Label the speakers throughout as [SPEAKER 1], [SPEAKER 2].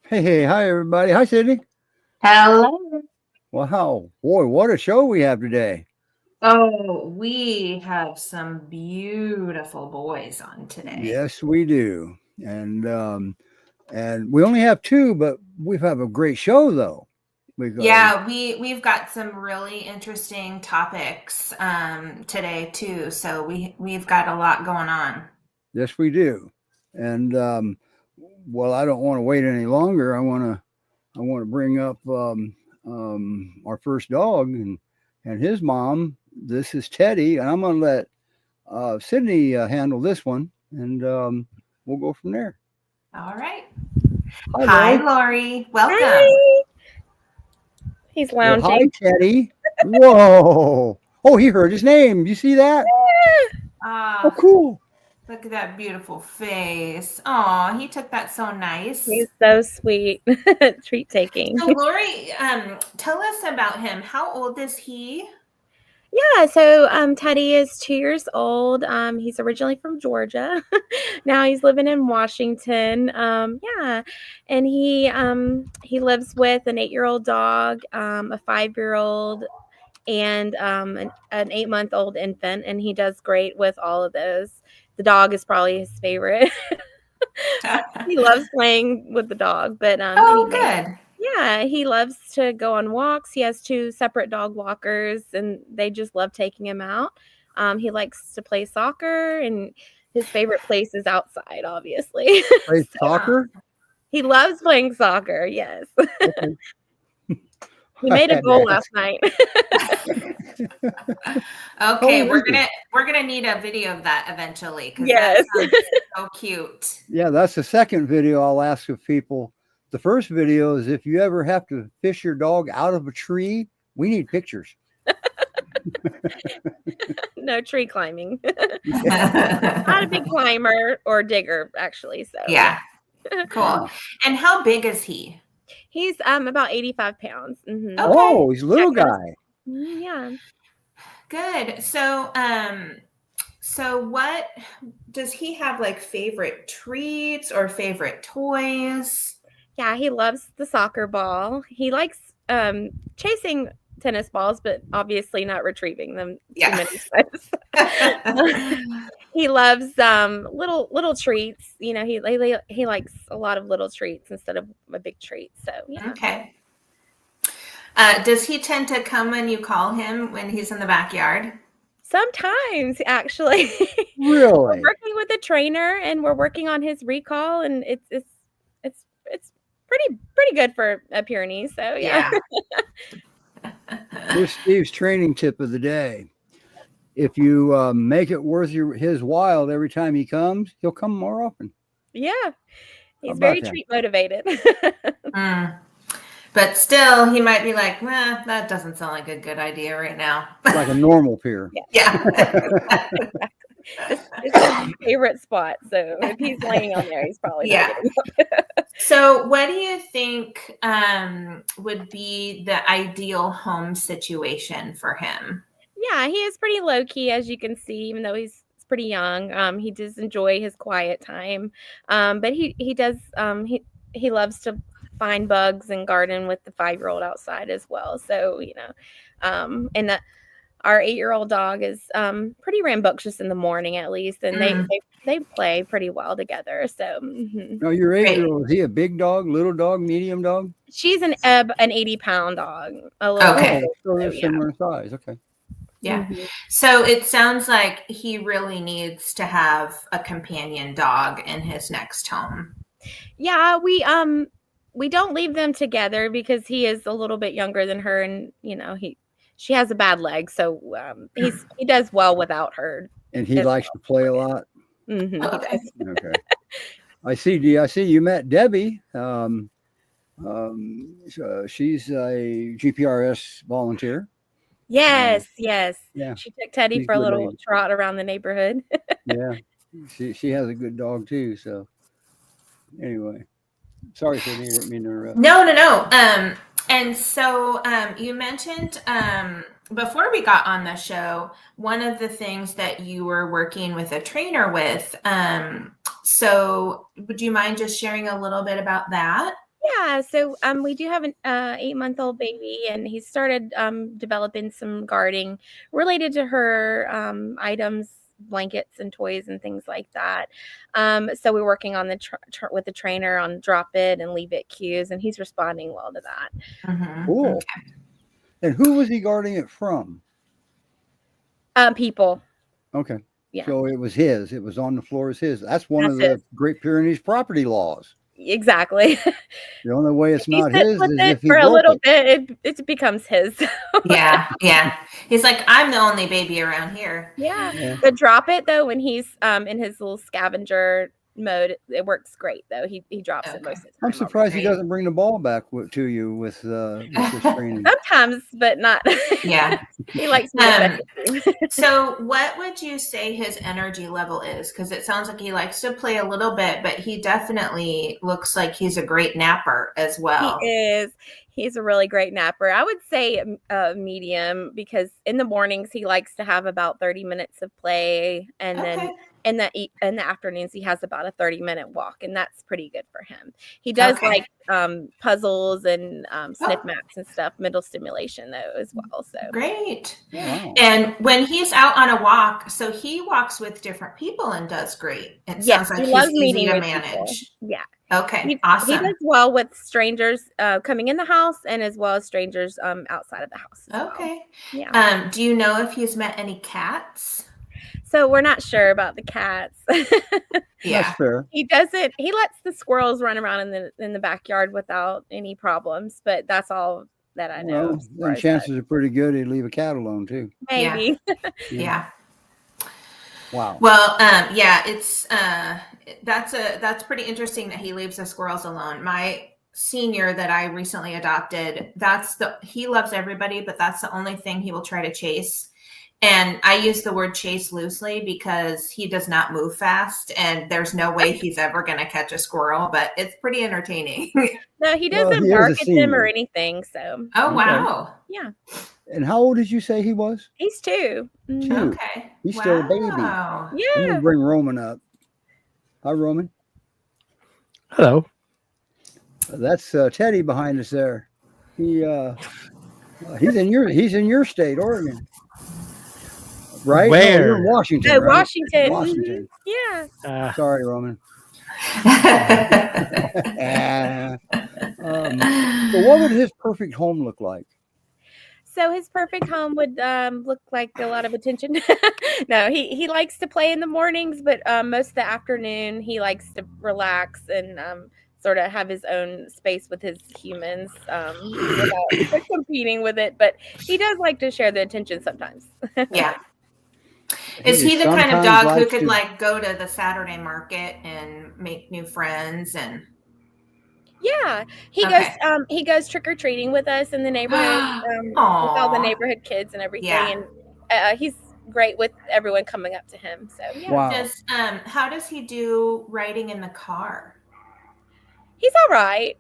[SPEAKER 1] Hey, hi everybody. Hi, Sydney.
[SPEAKER 2] Hello.
[SPEAKER 1] Wow, boy, what a show we have today.
[SPEAKER 2] Oh, we have some beautiful boys on today.
[SPEAKER 1] Yes, we do. And we only have two, but we have a great show though, because
[SPEAKER 2] Yeah, we've got some really interesting topics today too. So we've got a lot going on.
[SPEAKER 1] yes, we do. And well, I don't want to wait any longer. I want to bring up our first dog and his mom. This is Teddy, and I'm going to let Sydney handle this one, and we'll go from there.
[SPEAKER 2] All right.
[SPEAKER 1] Hi,
[SPEAKER 2] Hi,
[SPEAKER 1] Lori.
[SPEAKER 2] Lori. Welcome.
[SPEAKER 3] Hi. He's
[SPEAKER 1] Well, hi,
[SPEAKER 3] lounging.
[SPEAKER 1] Teddy. Whoa. Oh, he heard his name. You see that? Oh,
[SPEAKER 2] Ah,
[SPEAKER 1] cool.
[SPEAKER 2] look at that beautiful face. Oh, he took that so nice.
[SPEAKER 3] He's so sweet. Treat taking.
[SPEAKER 2] So Lori, tell us about him. How old is he?
[SPEAKER 3] Yeah, so Teddy is 2 years old. He's originally from Georgia. Now he's living in Washington. Yeah, and he lives with an 8-year-old dog, a 5-year-old, and an 8-month-old infant. And he does great with all of those. The dog is probably his favorite. He loves playing with the dog, but
[SPEAKER 2] Oh,
[SPEAKER 3] anyway.
[SPEAKER 2] good.
[SPEAKER 3] Yeah, he loves to go on walks. He has 2 separate dog walkers, and they just love taking him out. He likes to play soccer, and his favorite place is outside, obviously.
[SPEAKER 1] Play
[SPEAKER 2] Uh,
[SPEAKER 1] soccer?
[SPEAKER 3] He loves playing soccer, yes.
[SPEAKER 1] Okay.
[SPEAKER 3] He
[SPEAKER 1] I
[SPEAKER 3] made a
[SPEAKER 1] had to
[SPEAKER 3] goal last
[SPEAKER 1] ask.
[SPEAKER 3] night.
[SPEAKER 1] How
[SPEAKER 2] Okay,
[SPEAKER 1] old is
[SPEAKER 2] we're
[SPEAKER 1] he?
[SPEAKER 2] gonna need a video of that eventually because that
[SPEAKER 3] Yes.
[SPEAKER 2] sounds so cute.
[SPEAKER 1] Yeah, that's the second video I'll ask of people. The first video is if you ever have to fish your dog out of a tree, we need pictures.
[SPEAKER 3] No tree climbing.
[SPEAKER 1] Yeah.
[SPEAKER 3] Not a big climber or digger, actually, so yeah.
[SPEAKER 2] Yeah, cool.
[SPEAKER 1] Wow.
[SPEAKER 2] And how big is he?
[SPEAKER 3] He's about 85 pounds.
[SPEAKER 2] Okay,
[SPEAKER 1] Oh, he's a
[SPEAKER 3] Yeah,
[SPEAKER 1] little
[SPEAKER 3] kind of.
[SPEAKER 1] guy.
[SPEAKER 3] Yeah.
[SPEAKER 2] good. So what does he have like favorite treats or favorite toys?
[SPEAKER 3] Yeah, he loves the soccer ball. He likes chasing tennis balls, but obviously not retrieving them too
[SPEAKER 2] Yeah.
[SPEAKER 3] many times. He loves little treats. You know, he likes a lot of little treats instead of a big treat. So yeah.
[SPEAKER 2] Okay. Does he tend to come when you call him when he's in the backyard?
[SPEAKER 3] Sometimes actually we're
[SPEAKER 1] Really?
[SPEAKER 3] working with a trainer and we're working on his recall, and it's pretty good for a Pyrenees. So yeah.
[SPEAKER 2] Yeah.
[SPEAKER 1] Here's Steve's training tip of the day. If you make it worth his while every time he comes, he'll come more often.
[SPEAKER 3] Yeah.
[SPEAKER 1] How
[SPEAKER 3] He's
[SPEAKER 1] about
[SPEAKER 3] very
[SPEAKER 1] that?
[SPEAKER 3] treat motivated.
[SPEAKER 2] Mm. But still, he might be like, that doesn't sound like a good idea right now.
[SPEAKER 1] Like a normal peer.
[SPEAKER 2] Yeah.
[SPEAKER 3] This is his favorite spot, so if he's laying on there, he's probably not
[SPEAKER 2] Yeah.
[SPEAKER 3] getting up.
[SPEAKER 2] So, what do you think would be the ideal home situation for him?
[SPEAKER 3] Yeah, he is pretty low key, as you can see, even though he's pretty young. He does enjoy his quiet time, but he does he loves to find bugs and garden with the 5-year-old outside as well. So and that our 8-year-old dog is pretty rambunctious in the morning, at least, and
[SPEAKER 2] Mm,
[SPEAKER 3] they play pretty well together. So
[SPEAKER 1] No, your
[SPEAKER 2] great.
[SPEAKER 1] 8-year-old, is he a big dog, little dog, medium dog?
[SPEAKER 3] she's an 80-pound dog, a little
[SPEAKER 2] Okay.
[SPEAKER 3] bit.
[SPEAKER 1] Oh, so
[SPEAKER 3] So
[SPEAKER 1] they're
[SPEAKER 3] yeah.
[SPEAKER 1] similar size. Okay.
[SPEAKER 2] Yeah.
[SPEAKER 3] Mhm.
[SPEAKER 2] So it sounds like he really needs to have a companion dog in his next home.
[SPEAKER 3] Yeah, we don't leave them together because he is a little bit younger than her, and she has a bad leg, so he does well without her
[SPEAKER 1] And he
[SPEAKER 3] as
[SPEAKER 1] likes to play a lot.
[SPEAKER 3] well. He
[SPEAKER 2] Okay.
[SPEAKER 3] does.
[SPEAKER 1] Okay. I see you met Debbie. She's a GPRS volunteer.
[SPEAKER 3] Yes, yes.
[SPEAKER 1] Yeah,
[SPEAKER 3] She took Teddy
[SPEAKER 1] she's
[SPEAKER 3] for
[SPEAKER 1] a
[SPEAKER 3] a
[SPEAKER 1] good
[SPEAKER 3] little
[SPEAKER 1] lady.
[SPEAKER 3] trot around the neighborhood.
[SPEAKER 1] Yeah, she has a good dog too. So anyway, sorry, Sydney, I didn't mean to interrupt.
[SPEAKER 2] No. And so you mentioned before we got on the show, one of the things that you were working with a trainer with. So would you mind just sharing a little bit about that?
[SPEAKER 3] Yeah, so we do have an 8-month-old baby, and he started developing some guarding related to her items, blankets and toys and things like that. So we're working on the with the trainer on drop it and leave it cues, and he's responding well to that.
[SPEAKER 2] Mm-hmm.
[SPEAKER 1] Cool.
[SPEAKER 2] Okay.
[SPEAKER 1] And who was he guarding it from?
[SPEAKER 3] People.
[SPEAKER 1] Okay.
[SPEAKER 3] Yeah.
[SPEAKER 1] So it was his. It was on the floor as his. That's one of
[SPEAKER 3] That's
[SPEAKER 1] the Great Pyrenees property laws.
[SPEAKER 3] Exactly.
[SPEAKER 1] The only way it's
[SPEAKER 3] If he
[SPEAKER 1] not
[SPEAKER 3] sits
[SPEAKER 1] his
[SPEAKER 3] with
[SPEAKER 1] is
[SPEAKER 3] it
[SPEAKER 1] if he
[SPEAKER 3] for a
[SPEAKER 1] broke
[SPEAKER 3] little
[SPEAKER 1] it.
[SPEAKER 3] bit, it becomes his.
[SPEAKER 2] Yeah, yeah. He's like, I'm the only baby around here.
[SPEAKER 3] Yeah.
[SPEAKER 1] Yeah.
[SPEAKER 3] But drop it though when he's in his little scavenger mode, it works great though. He drops it most of the time.
[SPEAKER 1] I'm surprised he
[SPEAKER 2] Great.
[SPEAKER 1] doesn't bring the ball back to you with this training.
[SPEAKER 3] Sometimes, but not.
[SPEAKER 2] Yeah.
[SPEAKER 3] He likes me to fetch it too.
[SPEAKER 2] So what would you say his energy level is? Because it sounds like he likes to play a little bit, but he definitely looks like he's a great napper as well.
[SPEAKER 3] He is. He's a really great napper. I would say medium, because in the mornings he likes to have about 30 minutes of play, and then in the afternoons he has about a 30-minute walk, and that's pretty good for him. He does like puzzles and sniff maps and stuff, mental stimulation though as well. So
[SPEAKER 2] great.
[SPEAKER 1] Wow.
[SPEAKER 2] And when he's out on a walk, so he walks with different people and does great. It sounds like he's easy to manage.
[SPEAKER 3] People. Yeah.
[SPEAKER 2] Okay, awesome.
[SPEAKER 3] He does well with strangers coming in the house, and as well as strangers outside of the house.
[SPEAKER 2] Okay.
[SPEAKER 3] Well. Yeah.
[SPEAKER 2] Do you know if he's met any cats?
[SPEAKER 3] So we're not sure about the cats.
[SPEAKER 2] Yeah,
[SPEAKER 1] that's fair.
[SPEAKER 3] He doesn't. He lets the squirrels run around in the backyard without any problems, but that's all that I know.
[SPEAKER 1] Well, then chances are pretty good he'd leave a cat alone too.
[SPEAKER 3] Maybe.
[SPEAKER 2] Yeah.
[SPEAKER 1] Wow.
[SPEAKER 2] Well, yeah, it's that's pretty interesting that he leaves the squirrels alone. My senior that I recently adopted, he loves everybody, but that's the only thing he will try to chase. And I use the word chase loosely because he does not move fast, and there's no way he's ever going to catch a squirrel, but it's pretty entertaining.
[SPEAKER 3] No, he doesn't bark at them or anything. So.
[SPEAKER 2] Oh, wow.
[SPEAKER 3] Yeah.
[SPEAKER 1] And how old did you say he was?
[SPEAKER 3] He's 2.
[SPEAKER 1] 2.
[SPEAKER 2] Okay.
[SPEAKER 1] He's still a baby.
[SPEAKER 2] Yeah.
[SPEAKER 1] I'm gonna bring Roman up. Hi, Roman.
[SPEAKER 4] Hello.
[SPEAKER 1] That's Teddy behind us there. He's in your state, Oregon. Right?
[SPEAKER 4] Where?
[SPEAKER 1] No, you're in Washington.
[SPEAKER 3] Oh,
[SPEAKER 1] right?
[SPEAKER 3] Washington.
[SPEAKER 1] Washington.
[SPEAKER 3] Yeah.
[SPEAKER 1] Sorry, Roman. So what would his perfect home look like?
[SPEAKER 3] So his perfect home would look like a lot of attention. No, he likes to play in the mornings, but most of the afternoon he likes to relax and sort of have his own space with his humans without competing with it. But he does like to share the attention sometimes.
[SPEAKER 2] Yeah. Is he the kind of dog who could like go to the Saturday market and make new friends and?
[SPEAKER 3] Yeah, he goes trick or treating with us in the neighborhood, with all the neighborhood kids and everything. Yeah. And he's great with everyone coming up to him. So yeah.
[SPEAKER 1] Wow.
[SPEAKER 2] How does he do riding in the car?
[SPEAKER 3] He's all right.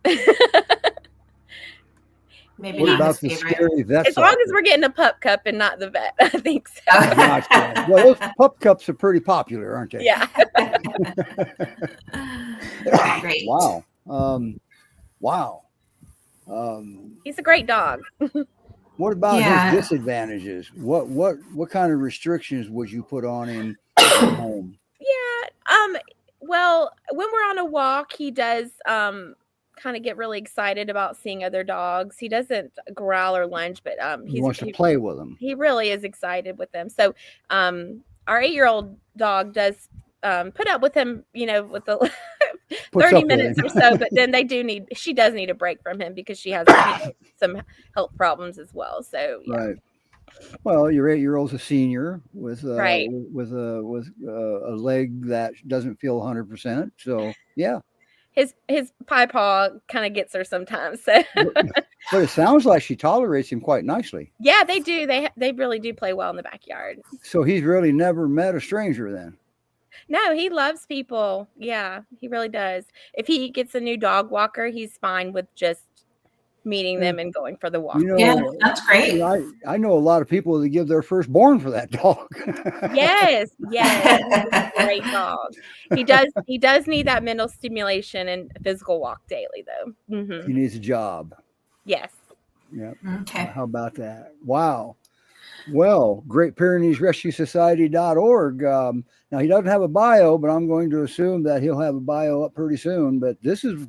[SPEAKER 2] Maybe
[SPEAKER 1] what
[SPEAKER 2] not
[SPEAKER 1] about
[SPEAKER 2] his
[SPEAKER 1] the
[SPEAKER 2] favorite.
[SPEAKER 1] scary vet?
[SPEAKER 3] As long as we're getting a pup cup and not the vet, I think so.
[SPEAKER 1] Well, those pup cups are pretty popular, aren't they?
[SPEAKER 3] Yeah.
[SPEAKER 2] Great.
[SPEAKER 1] Wow. Wow.
[SPEAKER 3] He's a great dog.
[SPEAKER 1] What about his disadvantages? What kind of restrictions would you put on him at home?
[SPEAKER 3] Yeah. Well, when we're on a walk, he does kind of get really excited about seeing other dogs. He doesn't growl or lunge, but
[SPEAKER 1] he wants to play with them.
[SPEAKER 3] He really is excited with them. So our 8-year-old dog does put up with him, with the 30 minutes or so, but then she does need a break from him because she has some health problems as well. So yeah.
[SPEAKER 1] Right. Well, your 8-year-old's a senior with a leg that doesn't feel 100%. So yeah.
[SPEAKER 3] His pie paw kind of gets her sometimes. So.
[SPEAKER 1] But it sounds like she tolerates him quite nicely.
[SPEAKER 3] Yeah, they do. They really do play well in the backyard.
[SPEAKER 1] So he's really never met a stranger then?
[SPEAKER 3] No, he loves people. Yeah, he really does. If he gets a new dog walker, he's fine with just meeting them and going for the walk.
[SPEAKER 1] You know,
[SPEAKER 2] Yeah, that's great.
[SPEAKER 1] I know a lot of people that give their firstborn for that dog.
[SPEAKER 3] Yes, great dog. He does need that mental stimulation and physical walk daily, though.
[SPEAKER 1] He needs a job.
[SPEAKER 3] Yes.
[SPEAKER 1] Yeah.
[SPEAKER 2] Okay.
[SPEAKER 1] How about that? Wow. Well, Great Pyrenees Rescue Society.org. Now he doesn't have a bio, but I'm going to assume that he'll have a bio up pretty soon. But this is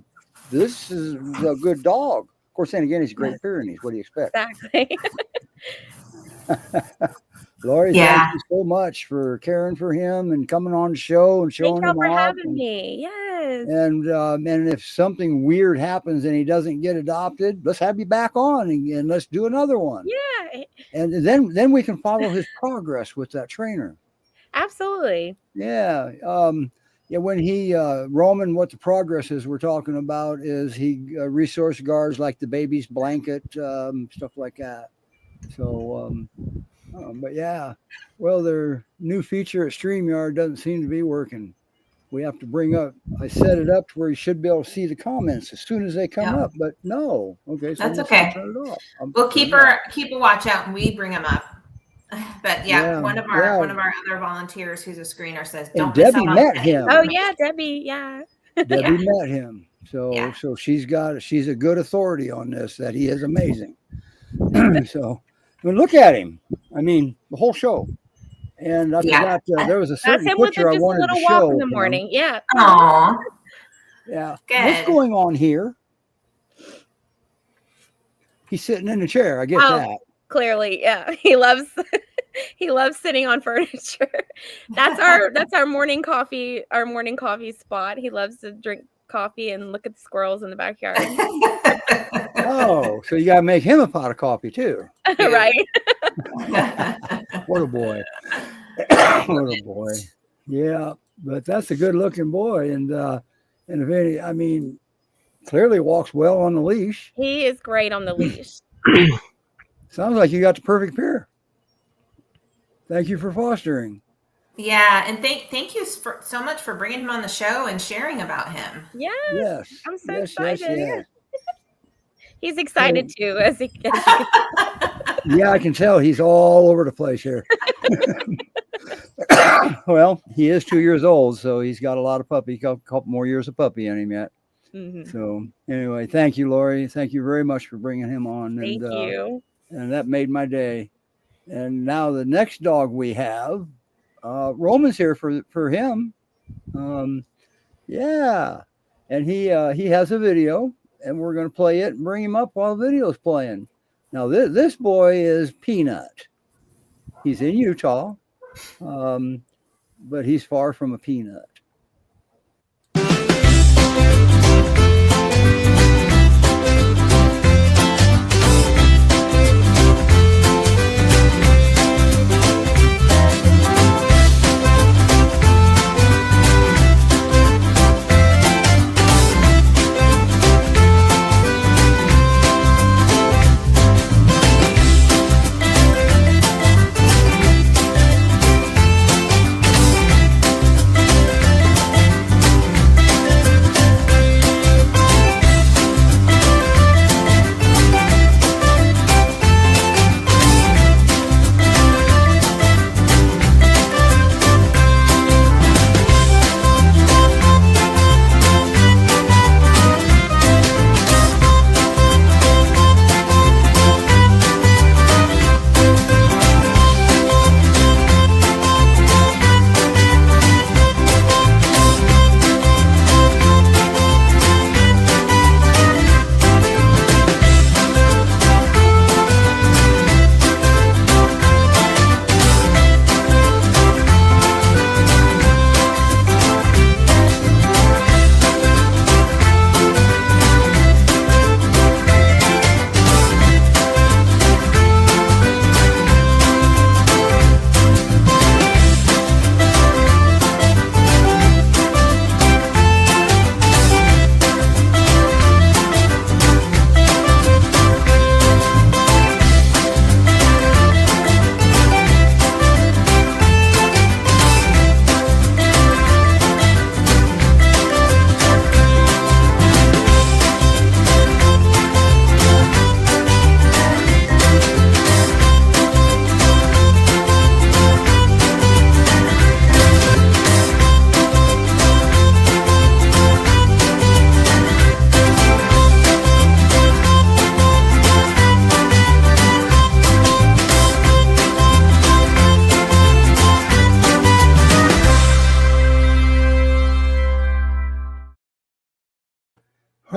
[SPEAKER 1] a good dog. Of course, then again, he's Great Pyrenees. What do you expect?
[SPEAKER 3] Exactly.
[SPEAKER 1] Lori, thank you so much for caring for him and coming on the show and showing
[SPEAKER 3] Thank
[SPEAKER 1] him
[SPEAKER 3] you for
[SPEAKER 1] off.
[SPEAKER 3] having me. Yes.
[SPEAKER 1] And if something weird happens and he doesn't get adopted, let's have you back on and let's do another one.
[SPEAKER 3] Yeah.
[SPEAKER 1] And then we can follow his progress with that trainer.
[SPEAKER 3] Absolutely.
[SPEAKER 1] Yeah. When he Roman, what the progress is we're talking about is he resource guards like the baby's blanket, stuff like that. So but yeah, well, their new feature at StreamYard doesn't seem to be working. We have to bring up, I set it up to where you should be able to see the comments as soon as they come up, but no. Okay. So
[SPEAKER 2] that's okay.
[SPEAKER 1] Turn it off.
[SPEAKER 2] We'll keep a watch out and we bring them up. But one of our other volunteers who's a screener says, don't
[SPEAKER 1] miss out on Debbie met him.
[SPEAKER 3] Oh yeah, Debbie. Yeah.
[SPEAKER 1] Debbie met him. So she's a good authority on this, that he is amazing. So I mean, look at him. I mean, the whole show. And I forgot there was a certain picture I wanted to show
[SPEAKER 3] in the morning. Yeah.
[SPEAKER 2] Aww.
[SPEAKER 1] Yeah.
[SPEAKER 2] Good.
[SPEAKER 1] What's going on here? He's sitting in a chair. I get that.
[SPEAKER 3] Clearly, yeah. He loves sitting on furniture. That's our morning coffee spot. He loves to drink coffee and look at the squirrels in the backyard.
[SPEAKER 1] Oh, so you gotta make him a pot of coffee too.
[SPEAKER 3] Right.
[SPEAKER 1] What a boy. What a boy. Yeah, but that's a good looking boy. And if any, I mean, clearly walks well on the leash.
[SPEAKER 3] He is great on the leash.
[SPEAKER 1] Sounds like you got the perfect pair. Thank you for fostering.
[SPEAKER 2] Yeah, and thank you so much for bringing him on the show and sharing about him.
[SPEAKER 3] Yes. I'm so excited. Yes. He's excited too, as he
[SPEAKER 1] Yeah, I can tell he's all over the place here. Well, he is 2 years old, so he's got a couple more years of puppy in him yet. Mm-hmm. So anyway, thank you, Lori. Thank you very much for bringing him on.
[SPEAKER 3] Thank you.
[SPEAKER 1] And that made my day. And now the next dog we have, Roman's here for him. Yeah, and he has a video, and we're going to play it and bring him up while the video's playing. Now this boy is Peanut. He's in Utah, but he's far from a peanut.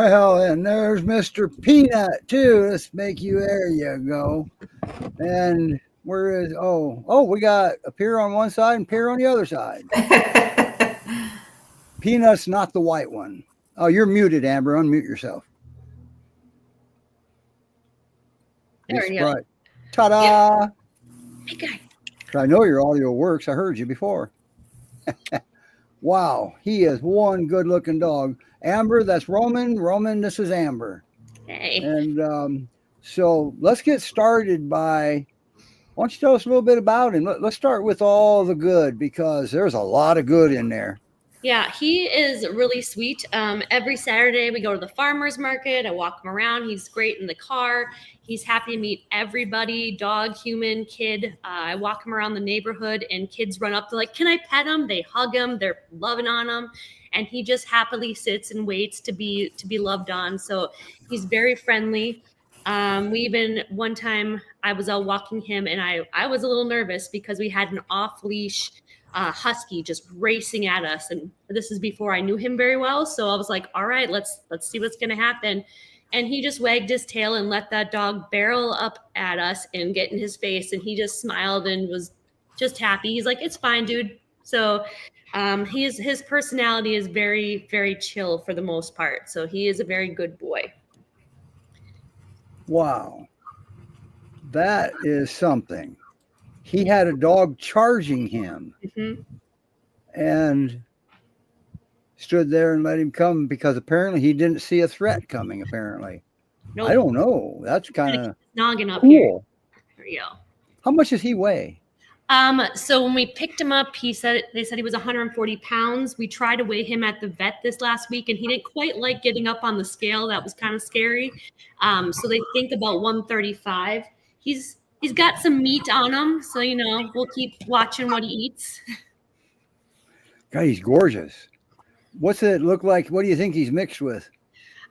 [SPEAKER 1] Well, and there's Mr. Peanut too. Let's make you. There you go. And where is? We got a peer on one side and peer on the other side. Peanut's not the white one. Oh, you're muted, Amber. Unmute yourself.
[SPEAKER 5] There we go.
[SPEAKER 1] Ta-da!
[SPEAKER 5] Big guy.
[SPEAKER 1] I know your audio works. I heard you before. Wow, he is one good-looking dog. Amber, that's Roman. Roman, this is Amber.
[SPEAKER 5] Hey.
[SPEAKER 1] And so let's get started by, why don't you tell us a little bit about him? Let's start with all the good, because there's a lot of good in there.
[SPEAKER 5] Yeah, he is really sweet. Every Saturday we go to the farmer's market. I walk him around. He's great in the car. He's happy to meet everybody, dog, human, kid. I walk him around the neighborhood and kids run up to like, can I pet him? They hug him. They're loving on him. And he just happily sits and waits to be loved on. So he's very friendly. We even one time I was out walking him and I was a little nervous because we had an off leash husky just racing at us, and this is before I knew him very well. So I was like, all right, let's see what's gonna happen. And he just wagged his tail and let that dog barrel up at us and get in his face, and he just smiled and was just happy. He's like, it's fine, dude. So his personality is very, very chill for the most part. So he is a very good boy.
[SPEAKER 1] Wow, that is something. He had a dog charging him and stood there and let him come because apparently he didn't see a threat coming, apparently. Nope. I don't know. That's kind of
[SPEAKER 5] noggin up
[SPEAKER 1] cool.
[SPEAKER 5] Here. There we go.
[SPEAKER 1] How much does he weigh?
[SPEAKER 5] So when we picked him up, they said he was 140 pounds. We tried to weigh him at the vet this last week, and he didn't quite like getting up on the scale. That was kind of scary. So they think about 135. He's got some meat on him, so, we'll keep watching what he eats.
[SPEAKER 1] God, he's gorgeous. What's it look like? What do you think he's mixed with?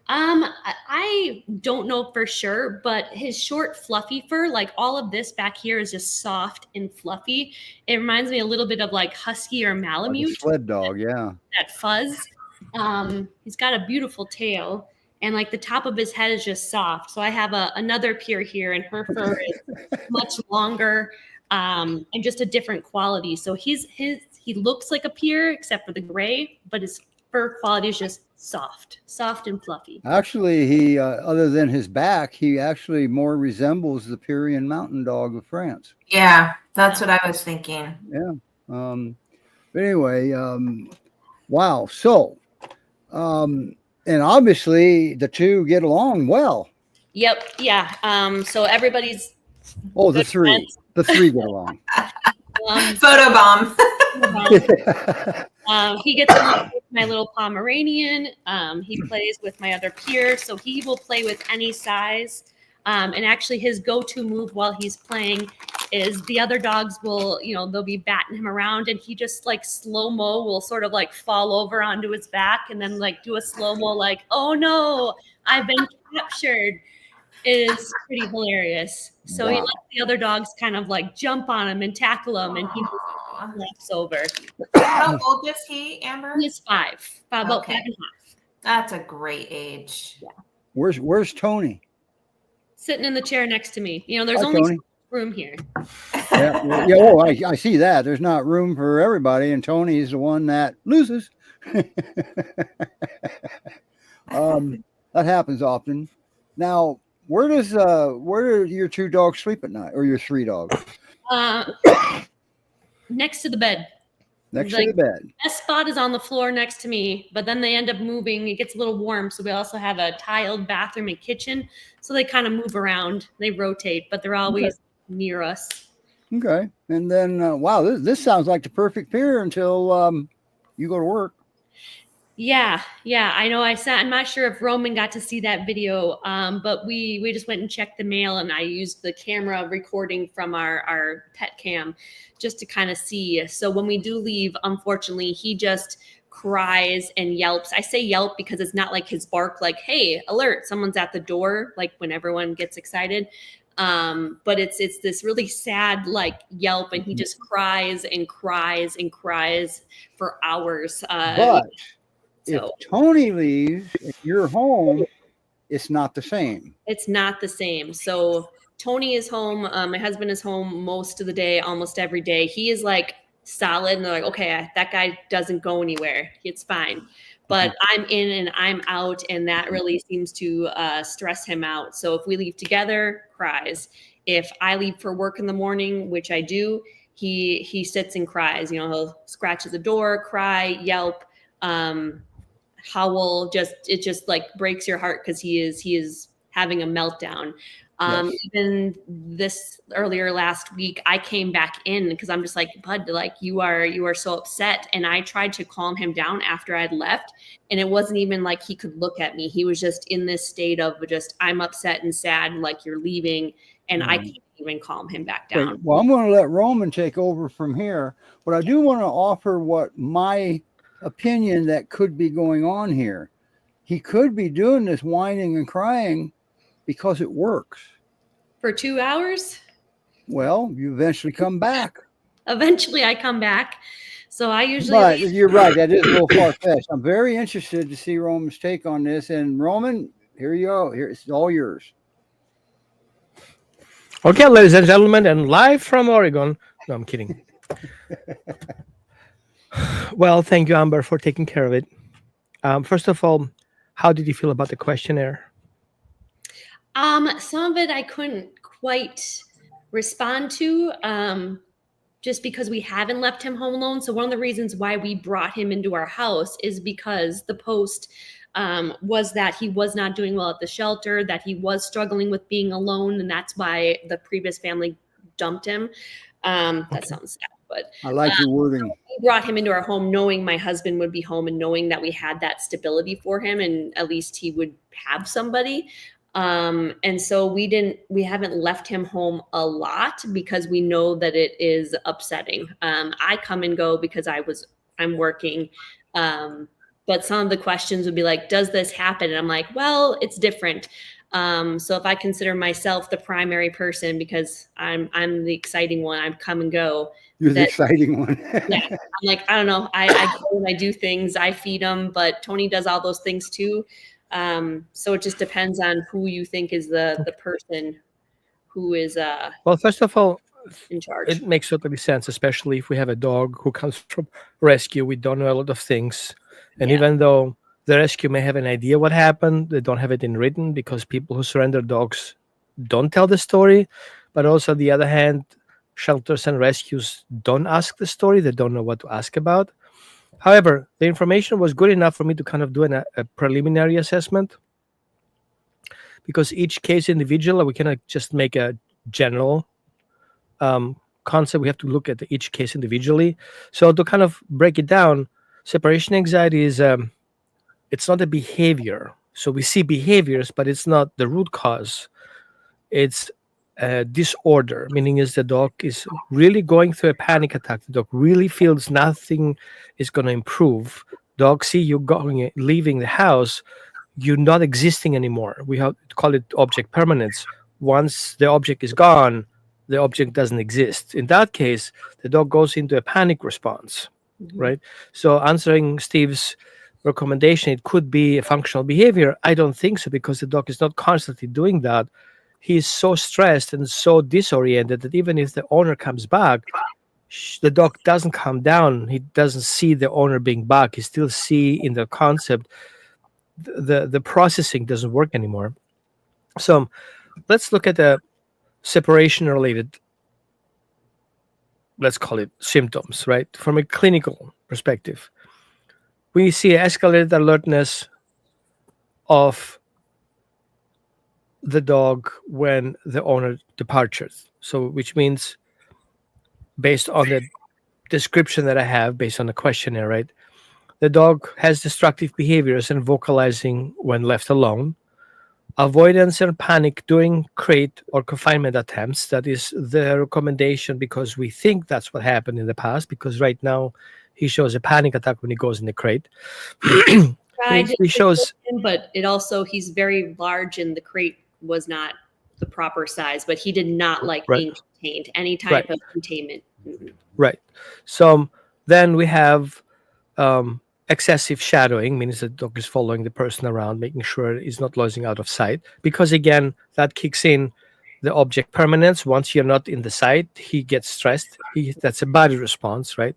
[SPEAKER 5] I don't know for sure, but his short, fluffy fur, like all of this back here is just soft and fluffy. It reminds me a little bit of like husky or Malamute.
[SPEAKER 1] Like a sled dog, yeah.
[SPEAKER 5] That fuzz. He's got a beautiful tail. And like the top of his head is just soft. So I have another peer here, and her fur is much longer and just a different quality. So he looks like a peer except for the gray, but his fur quality is just soft and fluffy.
[SPEAKER 1] Actually, he other than his back, he actually more resembles the Pyrenean mountain dog of France.
[SPEAKER 2] Yeah, that's what I was thinking.
[SPEAKER 1] Yeah. But anyway, wow. So, and obviously the two get along well.
[SPEAKER 5] Yep. Yeah. So everybody's.
[SPEAKER 1] Oh, the three. Friends. The three get along.
[SPEAKER 2] Photobomb.
[SPEAKER 5] He gets along with my little Pomeranian. He plays with my other peer, so he will play with any size. And actually, his go-to move while he's playing is the other dogs will, they'll be batting him around, and he just like slow-mo will sort of like fall over onto his back and then like do a slow-mo like, oh no, I've been captured. It is pretty hilarious. So He lets the other dogs kind of like jump on him and tackle him, and he just laps over.
[SPEAKER 2] How old is he, Amber?
[SPEAKER 5] He's 5, about 5.5.
[SPEAKER 2] That's a great age.
[SPEAKER 5] Yeah.
[SPEAKER 1] Where's Tony?
[SPEAKER 5] Sitting in the chair next to me. There's only
[SPEAKER 1] Tony.
[SPEAKER 5] Room here.
[SPEAKER 1] Yeah. Oh, I see that. There's not room for everybody, and Tony's the one that loses. That happens often. Now, where do your 2 dogs sleep at night, or your 3 dogs?
[SPEAKER 5] Next to the bed.
[SPEAKER 1] Next to the bed.
[SPEAKER 5] Best spot is on the floor next to me, but then they end up moving. It gets a little warm, so we also have a tiled bathroom and kitchen. So they kind of move around. They rotate, but they're always near us.
[SPEAKER 1] Okay. And then, wow, this sounds like the perfect pair until you go to work.
[SPEAKER 5] Yeah, I know. I'm not sure if Roman got to see that video, but we just went and checked the mail, and I used the camera recording from our pet cam just to kind of see. So when we do leave, unfortunately, he just cries and yelps. I say yelp because it's not like his bark, like, hey, alert, someone's at the door, like when everyone gets excited. But it's this really sad like yelp, and he just cries and cries and cries for hours.
[SPEAKER 1] if
[SPEAKER 5] So
[SPEAKER 1] Tony leaves and you're home, it's not the same.
[SPEAKER 5] it's not the same. So Tony is home. My husband is home most of the day, almost every day. He is like solid, and they're like, okay, that guy doesn't go anywhere. It's fine. But I'm in and I'm out, and that really seems to stress him out. So if we leave together, cries. If I leave for work in the morning, which I do, he sits and cries. He'll scratch at the door, cry, yelp, howl. It just like breaks your heart because he is having a meltdown.
[SPEAKER 1] Yes.
[SPEAKER 5] Even this earlier last week, I came back in because I'm just like, Bud, like you are so upset. And I tried to calm him down after I'd left. And it wasn't even like he could look at me. He was just in this state of just, I'm upset and sad, like you're leaving. And I can't even calm him back down.
[SPEAKER 1] Well, I'm going to let Roman take over from here. But I do want to offer what my opinion that could be going on here. He could be doing this whining and crying because it works.
[SPEAKER 5] For 2 hours?
[SPEAKER 1] Well, you eventually come back.
[SPEAKER 5] Eventually I come back. So I usually
[SPEAKER 1] But you're right. That is a little far-fetched. I'm very interested to see Roman's take on this. And Roman, here you go. Here, it's all yours.
[SPEAKER 4] Okay, ladies and gentlemen, and live from Oregon. No, I'm kidding. Well, thank you, Amber, for taking care of it. First of all, how did you feel about the questionnaire?
[SPEAKER 5] Some of it I couldn't quite respond to, just because we haven't left him home alone. So one of the reasons why we brought him into our house is because the post was that he was not doing well at the shelter, that he was struggling with being alone, and that's why the previous family dumped him. That sounds sad, but
[SPEAKER 1] I like your wording.
[SPEAKER 5] we brought him into our home knowing my husband would be home and knowing that we had that stability for him, and at least he would have somebody. And so we haven't left him home a lot because we know that it is upsetting. I come and go because I'm working. But some of the questions would be like, does this happen? And I'm like, well, it's different. So if I consider myself the primary person because I'm the exciting one, I come and go.
[SPEAKER 1] You're the exciting one.
[SPEAKER 5] Yeah, I'm like, I don't know. I do things, I feed him, but Tony does all those things too. So it just depends on who you think is the person who is
[SPEAKER 4] Well, first of all,
[SPEAKER 5] in charge.
[SPEAKER 4] it makes totally sense, especially if we have a dog who comes from rescue. We don't know a lot of things. And even though the rescue may have an idea what happened, they don't have it in written because people who surrender dogs don't tell the story. But also, on the other hand, shelters and rescues don't ask the story. They don't know what to ask about. However, the information was good enough for me to kind of do a preliminary assessment, because each case individual, we cannot just make a general concept. We have to look at each case individually. So to kind of break it down, separation anxiety is it's not a behavior. So we see behaviors, but it's not the root cause. It's a disorder, meaning is the dog is really going through a panic attack. The dog really feels nothing is going to improve. Dog see you leaving the house, you're not existing anymore. We have to call it object permanence. Once the object is gone, the object doesn't exist. In that case, the dog goes into a panic response, right? So answering Steve's recommendation, it could be a functional behavior. I don't think so, because the dog is not constantly doing that. He's so stressed and so disoriented that even if the owner comes back, the dog doesn't calm down. He doesn't see the owner being back. He still see in the concept the processing doesn't work anymore. So let's look at the separation related, let's call it symptoms, right? From a clinical perspective, we see escalated alertness of the dog when the owner departures. So which means, based on the description that I have, based on the questionnaire, right? The dog has destructive behaviors and vocalizing when left alone, avoidance and panic during crate or confinement attempts. That is the recommendation because we think that's what happened in the past, because right now he shows a panic attack when he goes in the crate. He shows,
[SPEAKER 5] but it also, he's very large and the crate was not the proper size, but he did not like being contained, any type of containment.
[SPEAKER 4] Right. So then we have excessive shadowing means the dog is following the person around, making sure he's not losing out of sight. Because again, that kicks in the object permanence. Once you're not in the sight, he gets stressed. That's a body response, right?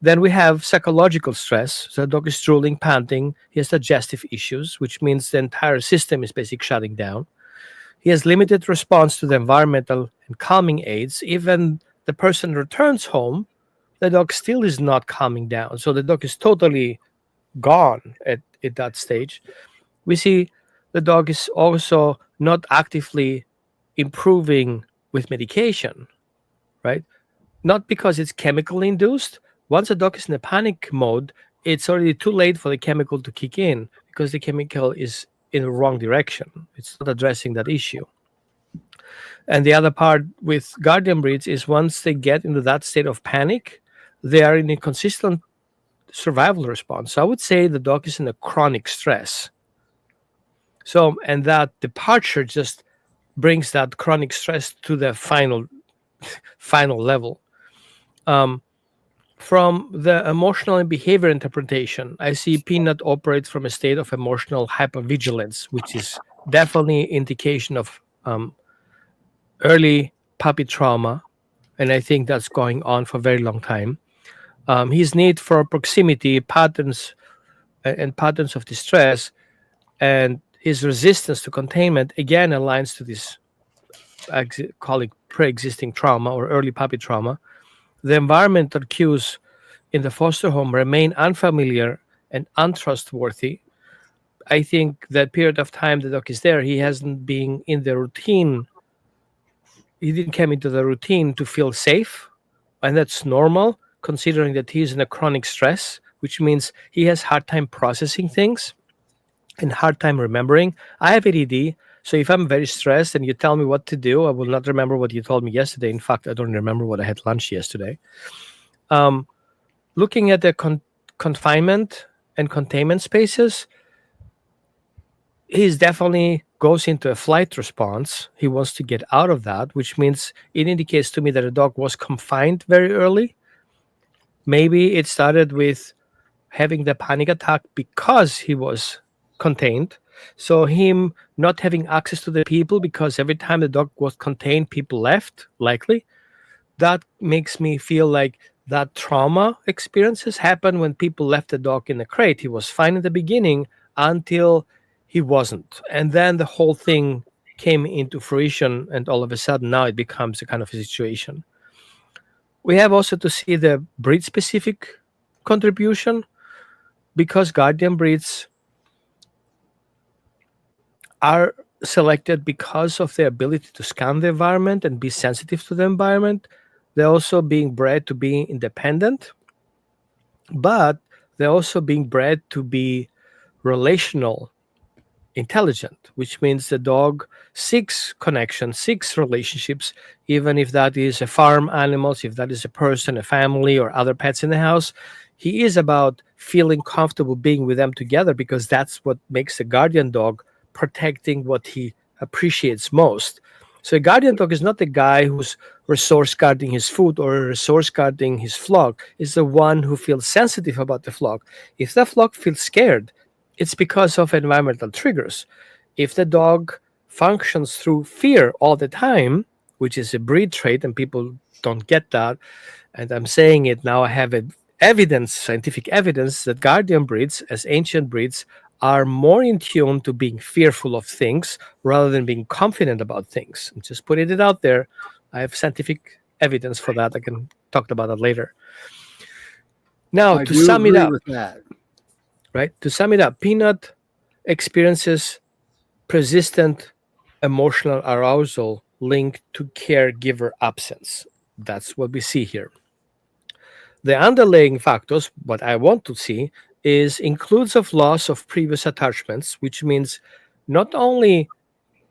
[SPEAKER 4] Then we have psychological stress. So the dog is drooling, panting. He has digestive issues, which means the entire system is basically shutting down. He has limited response to the environmental and calming aids. Even the person returns home, the dog still is not calming down. So the dog is totally gone at that stage. We see the dog is also not actively improving with medication, right? Not because it's chemical induced. Once a dog is in a panic mode, it's already too late for the chemical to kick in because the chemical is in the wrong direction. It's not addressing that issue. And the other part with guardian breeds is once they get into that state of panic, they are in a consistent survival response. So I would say the dog is in a chronic stress. So, and that departure just brings that chronic stress to the final level. From the emotional and behavior interpretation, I see Peanut operates from a state of emotional hypervigilance, which is definitely indication of early puppy trauma, and I think that's going on for a very long time. His need for proximity, patterns of distress, and his resistance to containment again aligns to this call it pre-existing trauma or early puppy trauma. The environmental cues in the foster home remain unfamiliar and untrustworthy. I think that period of time the dog is there, he hasn't been in the routine. He didn't come into the routine to feel safe, and that's normal considering that he's in a chronic stress, which means he has hard time processing things and hard time remembering. I have ADD, so if I'm very stressed and you tell me what to do, I will not remember what you told me yesterday. In fact, I don't remember what I had lunch yesterday. Looking at the confinement and containment spaces, he definitely goes into a flight response. He wants to get out of that, which means it indicates to me that a dog was confined very early. Maybe it started with having the panic attack because he was contained. So him not having access to the people because every time the dog was contained, people left, likely. That makes me feel like that trauma experiences happened when people left the dog in the crate. He was fine in the beginning until he wasn't. And then the whole thing came into fruition, and all of a sudden now it becomes a kind of a situation. We have also to see the breed-specific contribution, because guardian breeds are selected because of their ability to scan the environment and be sensitive to the environment. They're also being bred to be independent, but they're also being bred to be relational, intelligent, which means the dog seeks connection, seeks relationships, even if that is a farm animals, if that is a person, a family, or other pets in the house. He is about feeling comfortable being with them together, because that's what makes a guardian dog protecting what he appreciates most. So a guardian dog is not the guy who's resource guarding his food or resource guarding his flock. It's the one who feels sensitive about the flock. If the flock feels scared, it's because of environmental triggers. If the dog functions through fear all the time, which is a breed trait, and people don't get that, and I'm saying it now, I have evidence, scientific evidence, that guardian breeds, as ancient breeds, are more in tune to being fearful of things rather than being confident about things. I'm just putting it out there. I have scientific evidence for that. I can talk about that later. Now, to sum it up, right? To sum it up, Peanut experiences persistent emotional arousal linked to caregiver absence. That's what we see here. The underlying factors, what I want to see, is includes of loss of previous attachments, which means not only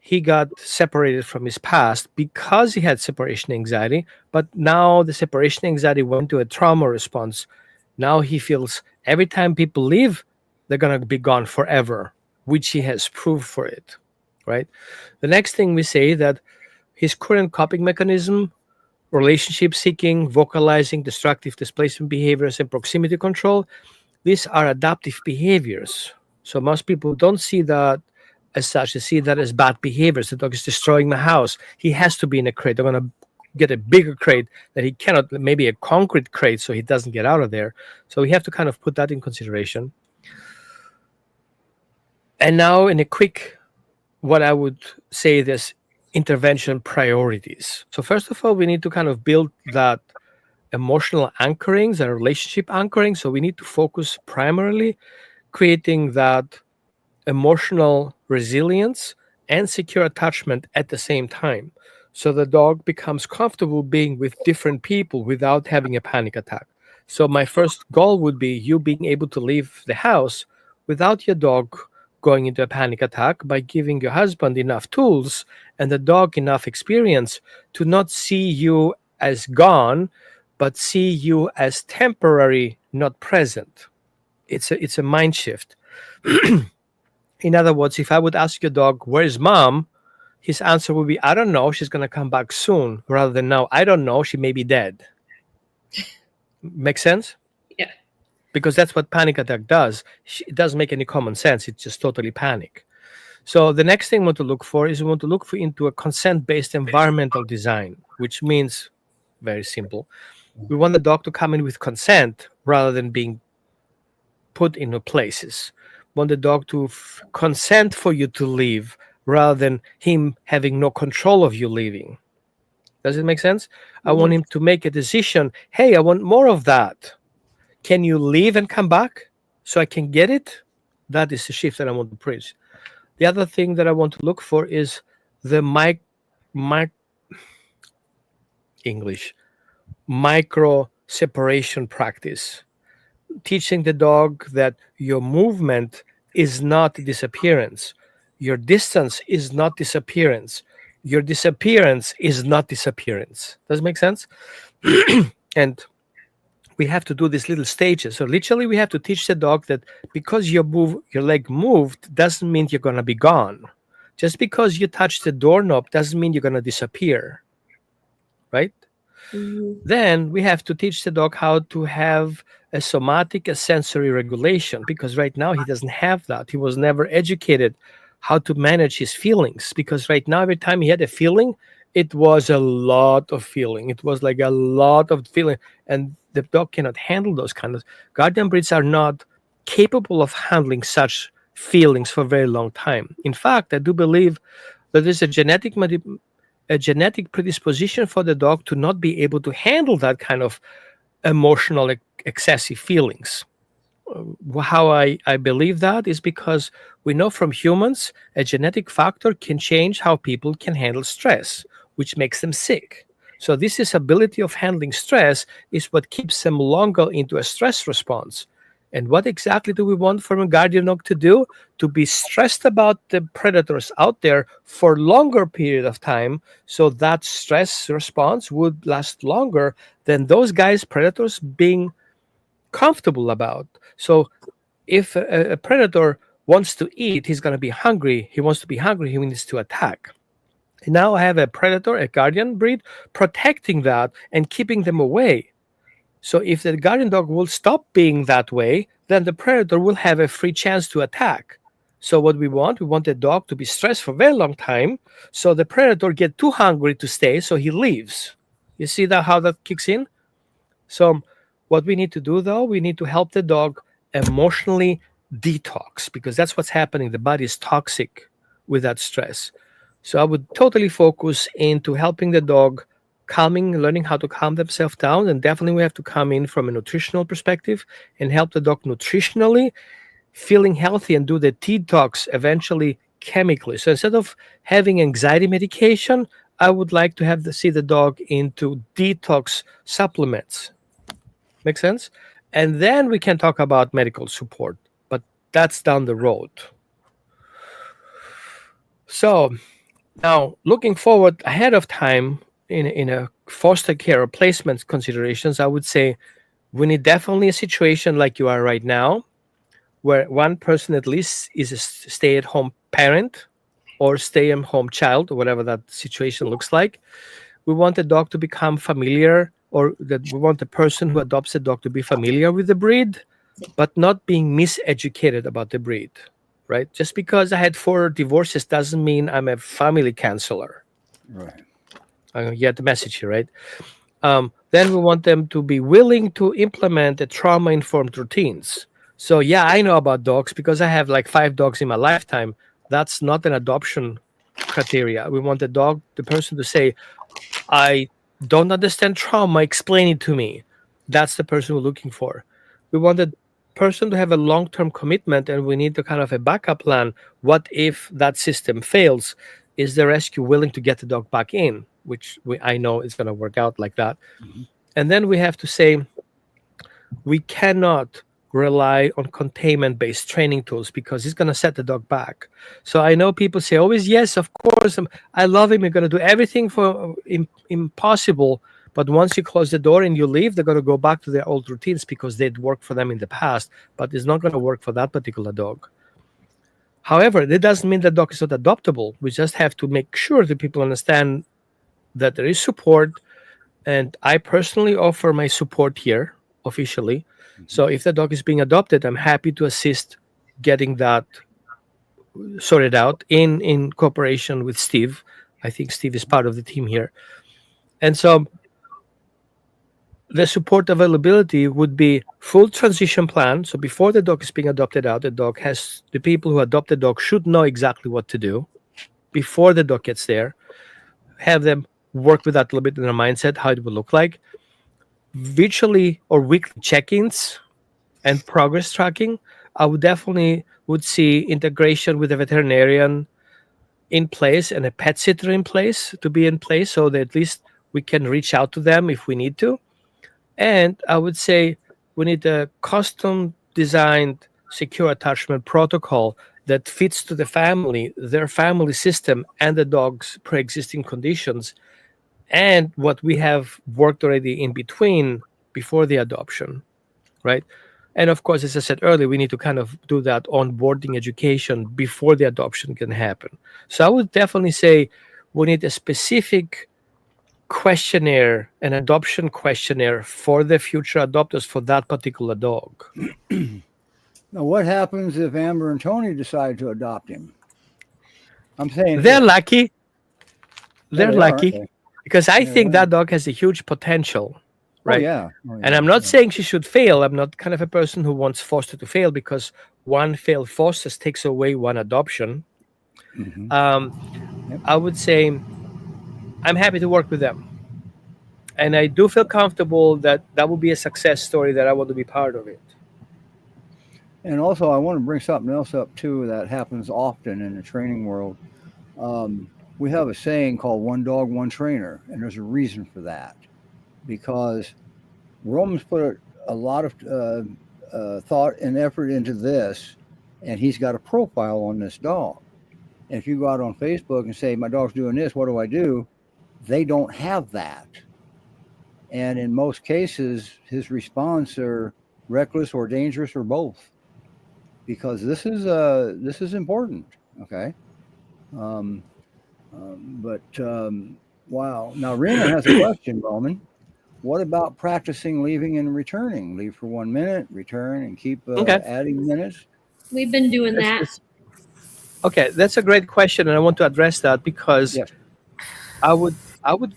[SPEAKER 4] he got separated from his past because he had separation anxiety, but now the separation anxiety went to a trauma response. Now he feels every time people leave, they're going to be gone forever, which he has proved for it, right? The next thing we say that his current coping mechanism, relationship seeking, vocalizing, destructive displacement behaviors, and proximity control, these are adaptive behaviors. So most people don't see that as such. They see that as bad behaviors. The dog is destroying my house. He has to be in a crate. I'm going to get a bigger crate that he cannot, maybe a concrete crate, so he doesn't get out of there. So we have to kind of put that in consideration. And now in a quick, what I would say this intervention priorities. So first of all, we need to kind of build that emotional anchorings and relationship anchoring. So we need to focus primarily creating that emotional resilience and secure attachment at the same time. So the dog becomes comfortable being with different people without having a panic attack. So my first goal would be you being able to leave the house without your dog going into a panic attack by giving your husband enough tools and the dog enough experience to not see you as gone, but see you as temporary, not present. It's a mind shift. In other words, if I would ask your dog, where's mom? His answer would be, I don't know, she's going to come back soon, rather than now, I don't know, she may be dead. Make sense?
[SPEAKER 5] Yeah.
[SPEAKER 4] Because that's what panic attack does. It doesn't make any common sense. It's just totally panic. So the next thing we want to look for is we want to look for into a consent-based environmental design, which means, very simple, we want the dog to come in with consent rather than being put into places. We want the dog to consent for you to leave rather than him having no control of you leaving. Does it make sense? I want him to make a decision. Hey, I want more of that. Can you leave and come back so I can get it? That is the shift that I want to preach. The other thing that I want to look for is the micro separation practice. Teaching the dog that your movement is not disappearance. Your distance is not disappearance. Your disappearance is not disappearance. Does it make sense? And we have to do these little stages. So literally we have to teach the dog that because your leg moved doesn't mean you're going to be gone. Just because you touch the doorknob doesn't mean you're going to disappear. Right? Mm-hmm. Then we have to teach the dog how to have a somatic, a sensory regulation, because right now he doesn't have that. He was never educated how to manage his feelings, because right now every time he had a feeling, it was a lot of feeling. It was like a lot of feeling, and the dog cannot handle those kind of. Guardian breeds are not capable of handling such feelings for a very long time. In fact, I do believe that there's a genetic predisposition for the dog to not be able to handle that kind of emotional excessive feelings. How I believe that is because we know from humans a genetic factor can change how people can handle stress, which makes them sick. So this ability of handling stress is what keeps them longer into a stress response. And what exactly do we want from a guardian dog to do? To be stressed about the predators out there for longer period of time, so that stress response would last longer than those guys, predators, being comfortable about. So if a predator wants to eat, he's going to be hungry. He wants to be hungry. He needs to attack. And now I have a predator, a guardian breed, protecting that and keeping them away. So if the guardian dog will stop being that way, then the predator will have a free chance to attack. So what we want the dog to be stressed for a very long time, so the predator get too hungry to stay, so he leaves. You see how that kicks in? So what we need to do, though, we need to help the dog emotionally detox, because that's what's happening. The body is toxic with that stress. So I would totally focus into helping the dog learning how to calm themselves down. And definitely we have to come in from a nutritional perspective and help the dog nutritionally, feeling healthy, and do the detox eventually chemically. So instead of having anxiety medication, I would like to see the dog into detox supplements. Make sense? And then we can talk about medical support, but that's down the road. So now looking forward ahead of time in a foster care or placement considerations, I would say we need definitely a situation like you are right now, where one person at least is a stay-at-home parent or stay-at-home child, or whatever that situation looks like. We want the dog to become familiar, or that we want the person who adopts the dog to be familiar with the breed, but not being miseducated about the breed, right? Just because I had 4 divorces doesn't mean I'm a family counselor.
[SPEAKER 1] Right.
[SPEAKER 4] You get the message here, right? Then we want them to be willing to implement the trauma-informed routines. So yeah, I know about dogs because I have like 5 dogs in my lifetime. That's not an adoption criteria. We want the person to say, I don't understand trauma, explain it to me. That's the person we're looking for. We want the person to have a long-term commitment, and we need to kind of a backup plan. What if that system fails? Is the rescue willing to get the dog back in? Which I know is going to work out like that.
[SPEAKER 1] Mm-hmm.
[SPEAKER 4] And then we have to say, we cannot rely on containment-based training tools because it's going to set the dog back. So I know people say always, yes, of course, I love him. You're going to do everything for impossible. But once you close the door and you leave, they're going to go back to their old routines because they'd worked for them in the past, but it's not going to work for that particular dog. However, that doesn't mean the dog is not adoptable. We just have to make sure that people understand that there is support. And I personally offer my support here officially. So if the dog is being adopted, I'm happy to assist getting that sorted out in cooperation with Steve. I think Steve is part of the team here. And so the support availability would be full transition plan. So before the dog is being adopted out, the people who adopt the dog should know exactly what to do before the dog gets there. Have them work with that a little bit in their mindset, how it would look like. Virtually or weekly check-ins and progress tracking. I would definitely see integration with a veterinarian in place and a pet sitter in place so that at least we can reach out to them if we need to. And I would say we need a custom designed secure attachment protocol that fits to the family, their family system, and the dog's pre-existing conditions, and what we have worked already in between before the adoption, right? And of course, as I said earlier, we need to kind of do that onboarding education before the adoption can happen. So I would definitely say we need a specific questionnaire, an adoption questionnaire for the future adopters for that particular dog.
[SPEAKER 1] Now, what happens if Amber and Tony decide to adopt him? I'm saying
[SPEAKER 4] they're lucky. They're lucky.
[SPEAKER 1] Okay.
[SPEAKER 4] Because I think that dog has a huge potential, right?
[SPEAKER 1] Oh, yeah.
[SPEAKER 4] And I'm not saying she should fail. I'm not kind of a person who wants foster to fail because one failed foster takes away one adoption.
[SPEAKER 1] Mm-hmm.
[SPEAKER 4] I would say I'm happy to work with them. And I do feel comfortable that would be a success story that I want to be part of it.
[SPEAKER 1] And also, I want to bring something else up, too, that happens often in the training world. We have a saying called one dog, one trainer, and there's a reason for that. Because Roman's put a lot of thought and effort into this, and he's got a profile on this dog. And if you go out on Facebook and say, my dog's doing this, what do I do? They don't have that. And in most cases, his response are reckless or dangerous or both. Because this is important, okay? Wow. Now, Rena has a question, Roman. What about practicing leaving and returning? Leave for 1 minute, return, and keep adding minutes?
[SPEAKER 5] We've been doing that.
[SPEAKER 4] Okay, that's a great question, and I want to address that because I would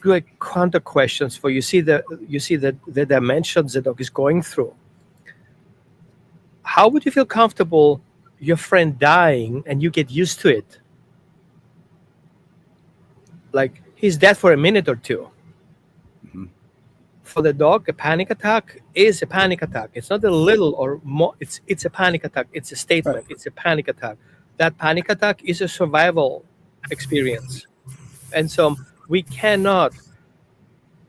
[SPEAKER 4] do a counter questions for you. See the dimensions the dog is going through. How would you feel comfortable your friend dying and you get used to it? Like he's dead for a minute or two.
[SPEAKER 1] Mm-hmm.
[SPEAKER 4] For the dog, a panic attack is a panic attack. It's not a little or more. It's a panic attack. It's a statement. Right. It's a panic attack. That panic attack is a survival experience. And so we cannot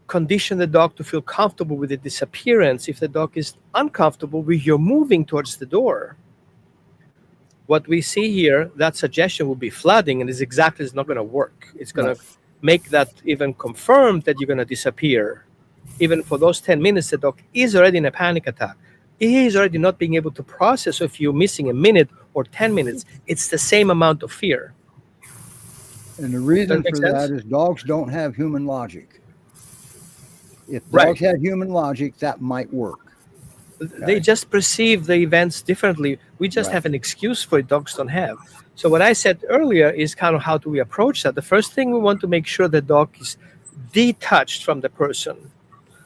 [SPEAKER 4] condition the dog to feel comfortable with the disappearance if the dog is uncomfortable with you moving towards the door. What we see here, that suggestion will be flooding, and it's not going to work. It's going to make that even confirm that you're going to disappear. Even for those 10 minutes, the dog is already in a panic attack. He is already not being able to process. So if you're missing a minute or 10 minutes, it's the same amount of fear.
[SPEAKER 1] And the reason for that is dogs don't have human logic. If dogs had human logic, that might work.
[SPEAKER 4] They just perceive the events differently. We just
[SPEAKER 1] Right.
[SPEAKER 4] have an excuse for it, dogs don't have. So what I said earlier is kind of how do we approach that. The first thing, we want to make sure the dog is detached from the person.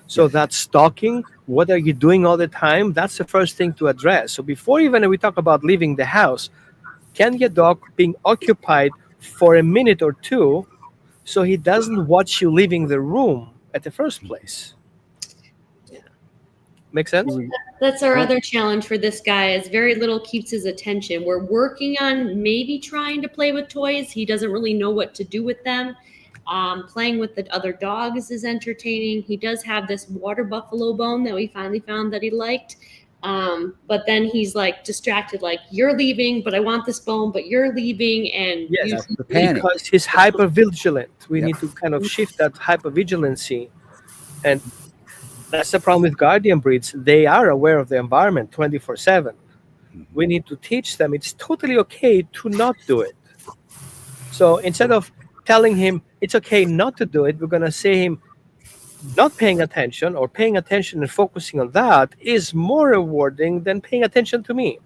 [SPEAKER 4] So
[SPEAKER 1] Yes.
[SPEAKER 4] that's stalking. What are you doing all the time? That's the first thing to address. So before even we talk about leaving the house, can your dog being occupied for a minute or two so he doesn't watch you leaving the room at the first place? Make sense?
[SPEAKER 5] That's our
[SPEAKER 1] Well-
[SPEAKER 5] other challenge for this guy is very little keeps his attention. We're working on maybe trying to play with toys. He doesn't really know what to do with them. Playing with the other dogs is entertaining. He does have this water buffalo bone that we finally found that he liked. But then he's like distracted, like, you're leaving, but I want this bone, but you're leaving. And
[SPEAKER 4] Yes,
[SPEAKER 1] That's the panic.
[SPEAKER 4] because he's hypervigilant. We
[SPEAKER 1] Yep.
[SPEAKER 4] need to kind of shift that hypervigilancy. And that's the problem with guardian breeds. They are aware of the environment 24/7. We need to teach them it's totally okay to not do it. So instead of telling him it's okay not to do it, we're going to say him not paying attention or paying attention and focusing on that is more rewarding than paying attention to me.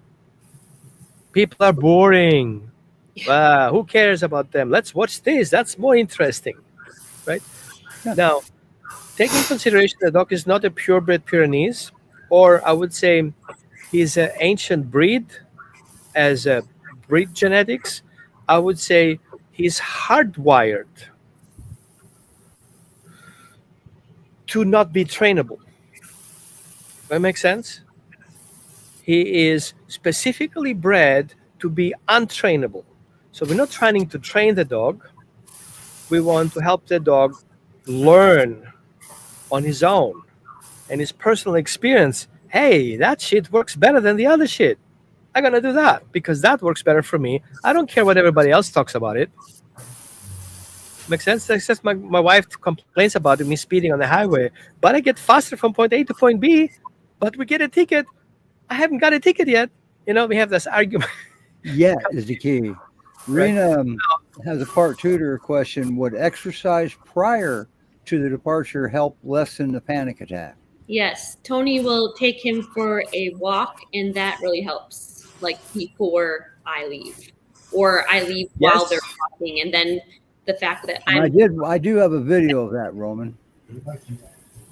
[SPEAKER 4] People are boring. Who cares about them? Let's watch this. That's more interesting, right?
[SPEAKER 1] Yeah.
[SPEAKER 4] Now, take in consideration the dog is not a purebred Pyrenees, or I would say he's an ancient breed as a breed genetics. I would say he's hardwired to not be trainable. That makes sense? He is specifically bred to be untrainable. So we're not trying to train the dog. We want to help the dog learn on his own and his personal experience. Hey, that shit works better than the other shit. I'm going to do that because that works better for me. I don't care what everybody else talks about it. Makes sense? It's just my wife complains about me speeding on the highway, but I get faster from point A to point B, but we get a ticket. I haven't got a ticket yet. We have this argument.
[SPEAKER 1] Yeah, is the key. Rena has a part two to her question. Would exercise prior to the departure help lessen the panic attack?
[SPEAKER 5] Yes, Tony will take him for a walk, and that really helps. Like before I leave, or I leave while
[SPEAKER 4] Yes.
[SPEAKER 5] they're walking, and then the fact that
[SPEAKER 1] And I do have a video of that, Roman.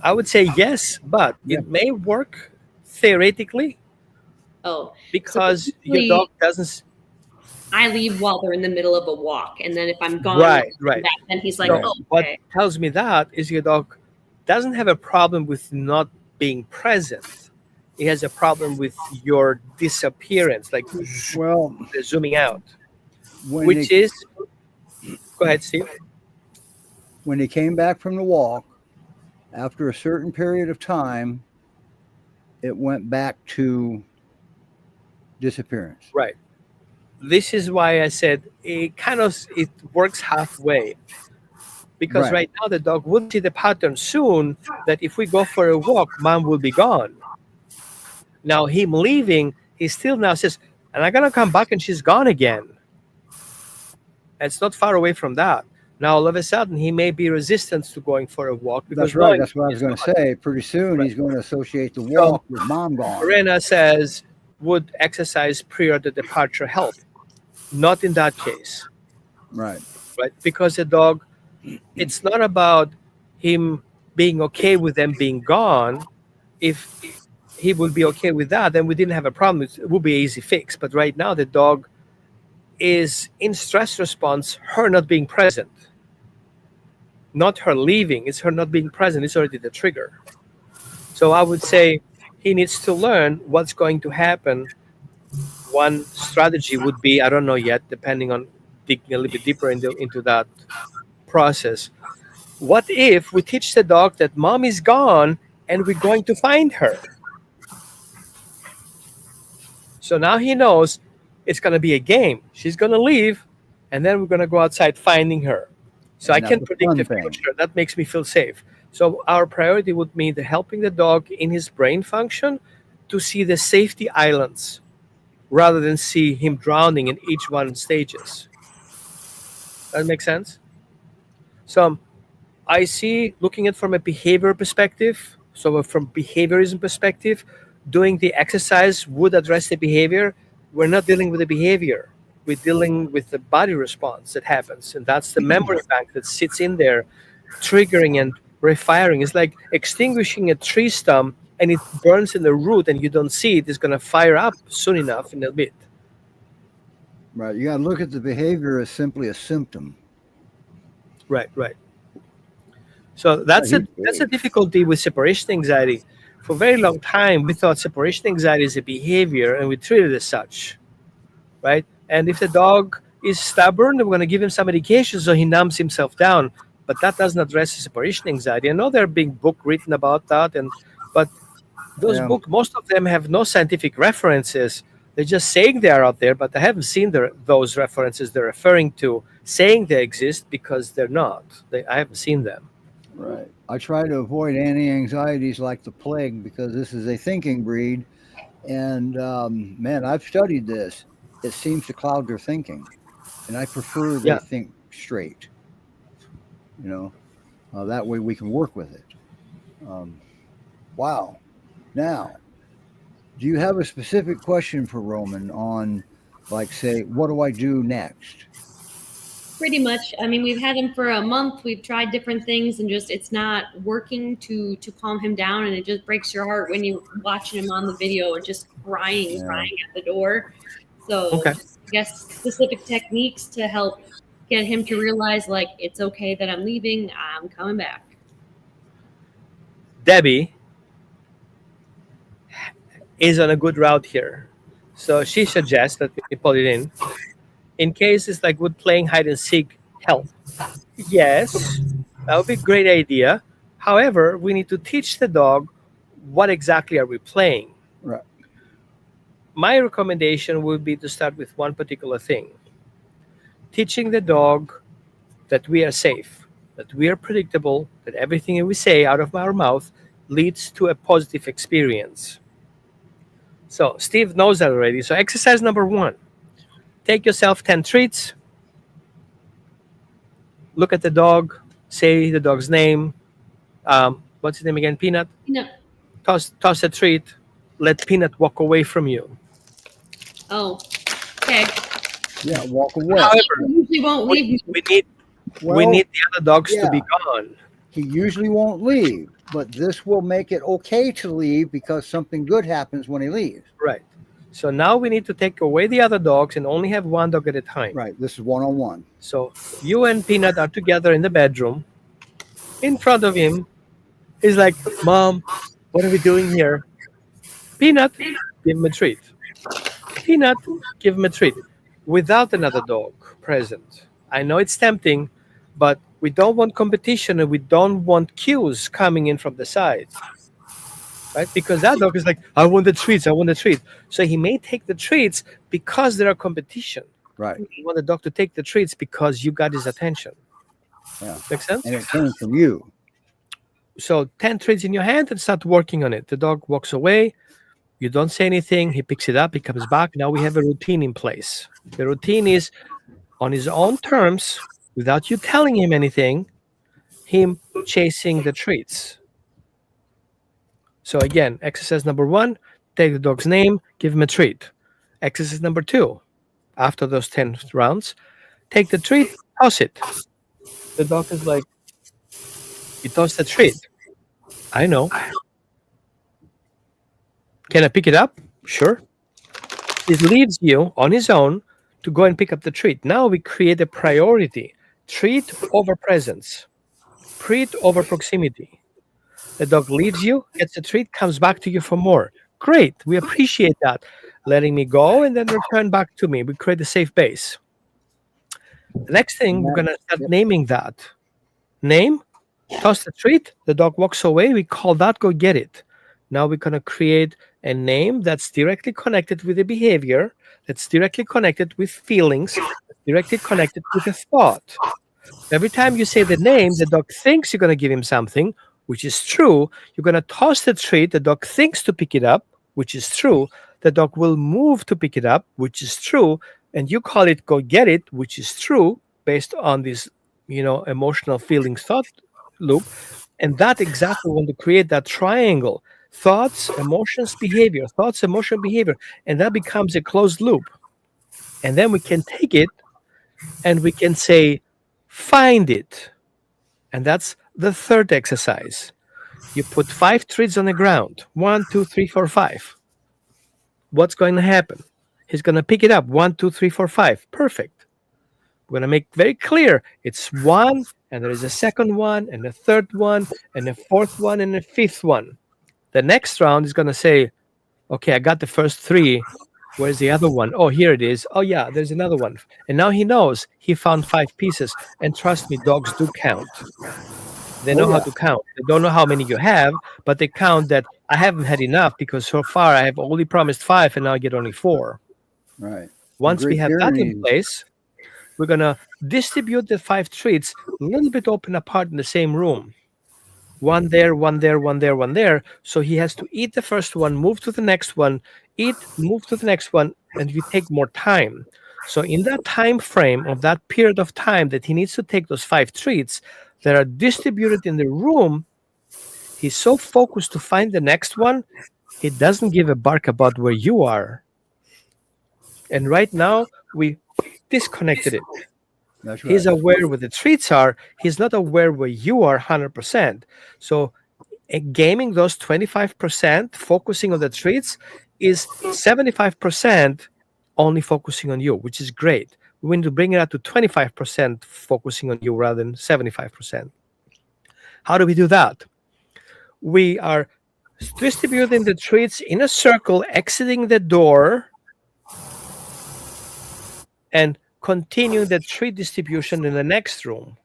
[SPEAKER 4] I would say yes, but
[SPEAKER 1] Yeah.
[SPEAKER 4] it may work theoretically because your
[SPEAKER 5] basically,
[SPEAKER 4] dog doesn't.
[SPEAKER 5] I leave while they're in the middle of a walk, and then if I'm gone,
[SPEAKER 4] Right.
[SPEAKER 5] then he's like,
[SPEAKER 1] Right.
[SPEAKER 5] "Oh,
[SPEAKER 4] What
[SPEAKER 5] okay."
[SPEAKER 4] tells me that is your dog doesn't have a problem with not being present. He has a problem with your disappearance, like
[SPEAKER 1] Well,
[SPEAKER 4] zooming out,
[SPEAKER 1] when
[SPEAKER 4] which
[SPEAKER 1] they,
[SPEAKER 4] is. Go ahead, Steve.
[SPEAKER 1] when they came back from the walk, after a certain period of time, it went back to disappearance.
[SPEAKER 4] Right. This is why I said it works halfway. Because
[SPEAKER 1] Right.
[SPEAKER 4] right now the dog will see the pattern soon that if we go for a walk, mom will be gone. Now him leaving, he still now says, and I'm gonna come back and she's gone again. It's not far away from that. Now all of a sudden he may be resistant to going for a walk because
[SPEAKER 1] That's right.
[SPEAKER 4] knowing
[SPEAKER 1] That's what I was
[SPEAKER 4] she's
[SPEAKER 1] going to
[SPEAKER 4] gone.
[SPEAKER 1] say. Pretty soon
[SPEAKER 4] Right.
[SPEAKER 1] he's going to associate the walk with mom gone.
[SPEAKER 4] Lorena says, would exercise prior to departure help? Not in that case.
[SPEAKER 1] Right.
[SPEAKER 4] Right? Because the dog, it's not about him being okay with them being gone. If he would be okay with that, then we didn't have a problem. It would be an easy fix. But right now, the dog is in stress response, her not being present. Not her leaving, it's her not being present. It's already the trigger. So I would say he needs to learn what's going to happen. One strategy would be, I don't know yet, depending on digging a little bit deeper into that process. What if we teach the dog that mom is gone and we're going to find her? So now he knows it's going to be a game. She's going to leave, and then we're going to go outside finding her. So
[SPEAKER 1] And
[SPEAKER 4] I can
[SPEAKER 1] that's a
[SPEAKER 4] predict
[SPEAKER 1] fun
[SPEAKER 4] the
[SPEAKER 1] thing.
[SPEAKER 4] future. That makes me feel safe. So our priority would be helping the dog in his brain function to see the safety islands rather than see him drowning in each one stages. That makes sense? So I see, looking at from a behavior perspective, so from behaviorism perspective, doing the exercise would address the behavior, we're not dealing with the behavior. We're dealing with the body response that happens. And that's the memory bank that sits in there, triggering and refiring. It's like extinguishing a tree stump and it burns in the root and you don't see it. It's going to fire up soon enough in a bit.
[SPEAKER 1] Right. You got to look at the behavior as simply a symptom.
[SPEAKER 4] Right. So that's a difficulty with separation anxiety. For a very long time, we thought separation anxiety is a behavior and we treat it as such, right? And if the dog is stubborn, we're going to give him some medication so he numbs himself down. But that doesn't address the separation anxiety. I know there are big books written about that, but those books, most of them have no scientific references. They're just saying they are out there, but I haven't seen those references they're referring to, saying they exist because they're not. I haven't seen them.
[SPEAKER 1] Right. I try to avoid anti-anxieties like the plague because this is a thinking breed. And man, I've studied this. It seems to cloud their thinking. And I prefer they think straight. That way we can work with it. Wow. Now, do you have a specific question for Roman on, like, say, what do I do next?
[SPEAKER 5] Pretty much. I mean, we've had him for a month. We've tried different things and just it's not working to calm him down. And it just breaks your heart when you're watching him on the video and just crying at the door. So I guess specific techniques to help get him to realize, like, it's okay that I'm leaving. I'm coming back.
[SPEAKER 4] Debbie is on a good route here. So she suggests that we put it in case it's like would playing hide and seek help. Yes, that would be a great idea. However, we need to teach the dog what exactly are we playing.
[SPEAKER 1] Right.
[SPEAKER 4] My recommendation would be to start with one particular thing. Teaching the dog that we are safe, that we are predictable, that everything we say out of our mouth leads to a positive experience. So Steve knows that already. So exercise number 1. Take yourself 10 treats. Look at the dog. Say the dog's name. What's his name again? Peanut?
[SPEAKER 5] Peanut.
[SPEAKER 4] Toss a treat. Let Peanut walk away from you.
[SPEAKER 5] Oh, okay.
[SPEAKER 1] Yeah, walk away.
[SPEAKER 4] However,
[SPEAKER 5] He usually won't leave me.
[SPEAKER 4] we need the other dogs to be gone.
[SPEAKER 1] He usually won't leave, but this will make it okay to leave because something good happens when he leaves.
[SPEAKER 4] Right. So now we need to take away the other dogs and only have one dog at a time.
[SPEAKER 1] Right. This is one-on-one.
[SPEAKER 4] So you and Peanut are together in the bedroom. In front of him, he's like, Mom, what are we doing here? Peanut, give him a treat. Peanut, give him a treat. Without another dog present. I know it's tempting, but we don't want competition and we don't want cues coming in from the side. Right? Because that dog is like, I want the treats, I want the treat. So he may take the treats because there are competition.
[SPEAKER 1] Right.
[SPEAKER 4] You want the dog to take the treats because you got his attention.
[SPEAKER 1] Yeah.
[SPEAKER 4] Make sense?
[SPEAKER 1] And it came from you.
[SPEAKER 4] So 10 treats in your hand and start working on it. The dog walks away. You don't say anything. He picks it up. He comes back. Now we have a routine in place. The routine is on his own terms, without you telling him anything, him chasing the treats. So again, exercise number 1, take the dog's name, give him a treat. Exercise number 2, after those 10 rounds, take the treat, toss it. The dog is like, you tossed the treat. I know. Can I pick it up? Sure. It leaves you on his own to go and pick up the treat. Now we create a priority. Treat over presence. Treat over proximity. The dog leaves you, gets the treat, comes back to you for more. Great. We appreciate that. Letting me go and then return back to me. We create a safe base. The next thing, we're going to start naming that. Name, toss the treat, the dog walks away. We call that go get it. Now we're going to create a name that's directly connected with the behavior, that's directly connected with feelings, directly connected with a thought. Every time you say the name, the dog thinks you're going to give him something, which is true. You're going to toss the treat. The dog thinks to pick it up, which is true. The dog will move to pick it up, which is true. And you call it go get it, which is true based on this, emotional feelings thought loop. And that exactly want to create that triangle. thoughts, emotions, behavior, thoughts, emotion, behavior, and that becomes a closed loop. And then we can take it and we can say, find it. And that's the third exercise. You put 5 treats on the ground. 1, 2, 3, 4, 5. What's going to happen? He's going to pick it up. 1, 2, 3, 4, 5. Perfect. We're going to make very clear it's 1, and there is a second one, and a third one, and a fourth one, and a fifth one. The next round is going to say, okay, I got the first 3. Where's the other one? Oh, here it is. Oh, yeah, there's another one. And now he knows he found 5 pieces. And trust me, dogs do count. They know how to count. They don't know how many you have, but they count that I haven't had enough because so far I have only promised 5 and now I get only 4.
[SPEAKER 1] Right.
[SPEAKER 4] Once we
[SPEAKER 1] Great
[SPEAKER 4] have that in
[SPEAKER 1] Pyrenees.
[SPEAKER 4] place, we're going to distribute the 5 treats a little bit open apart in the same room. 1 there, 1 there, 1 there, 1 there. So he has to eat the first one, move to the next one, eat, move to the next one, and we take more time. So in that time frame of that period of time that he needs to take those 5 treats that are distributed in the room, he's so focused to find the next one, he doesn't give a bark about where you are. And right now, we disconnected it.
[SPEAKER 1] That's right.
[SPEAKER 4] He's aware where the treats are. He's not aware where you are 100%. So gaming those 25%, focusing on the treats, is 75% only focusing on you, which is great. We need to bring it up to 25% focusing on you rather than 75%. How do we do that? We are distributing the treats in a circle, exiting the door, and continuing the treat distribution in the next room.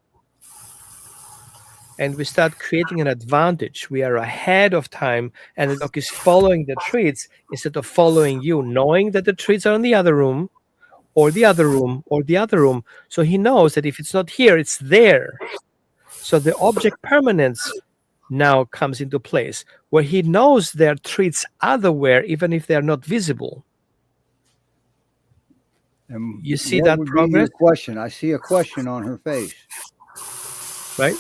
[SPEAKER 4] And we start creating an advantage. We are ahead of time, and the dog is following the treats instead of following you, knowing that the treats are in the other room, or the other room, or the other room. So he knows that if it's not here, it's there. So the object permanence now comes into place, where he knows there are treats otherwhere, even if they are not visible.
[SPEAKER 1] And
[SPEAKER 4] You see
[SPEAKER 1] what
[SPEAKER 4] that
[SPEAKER 1] would be
[SPEAKER 4] progress?
[SPEAKER 1] your question? I see a question on her face.
[SPEAKER 4] Right?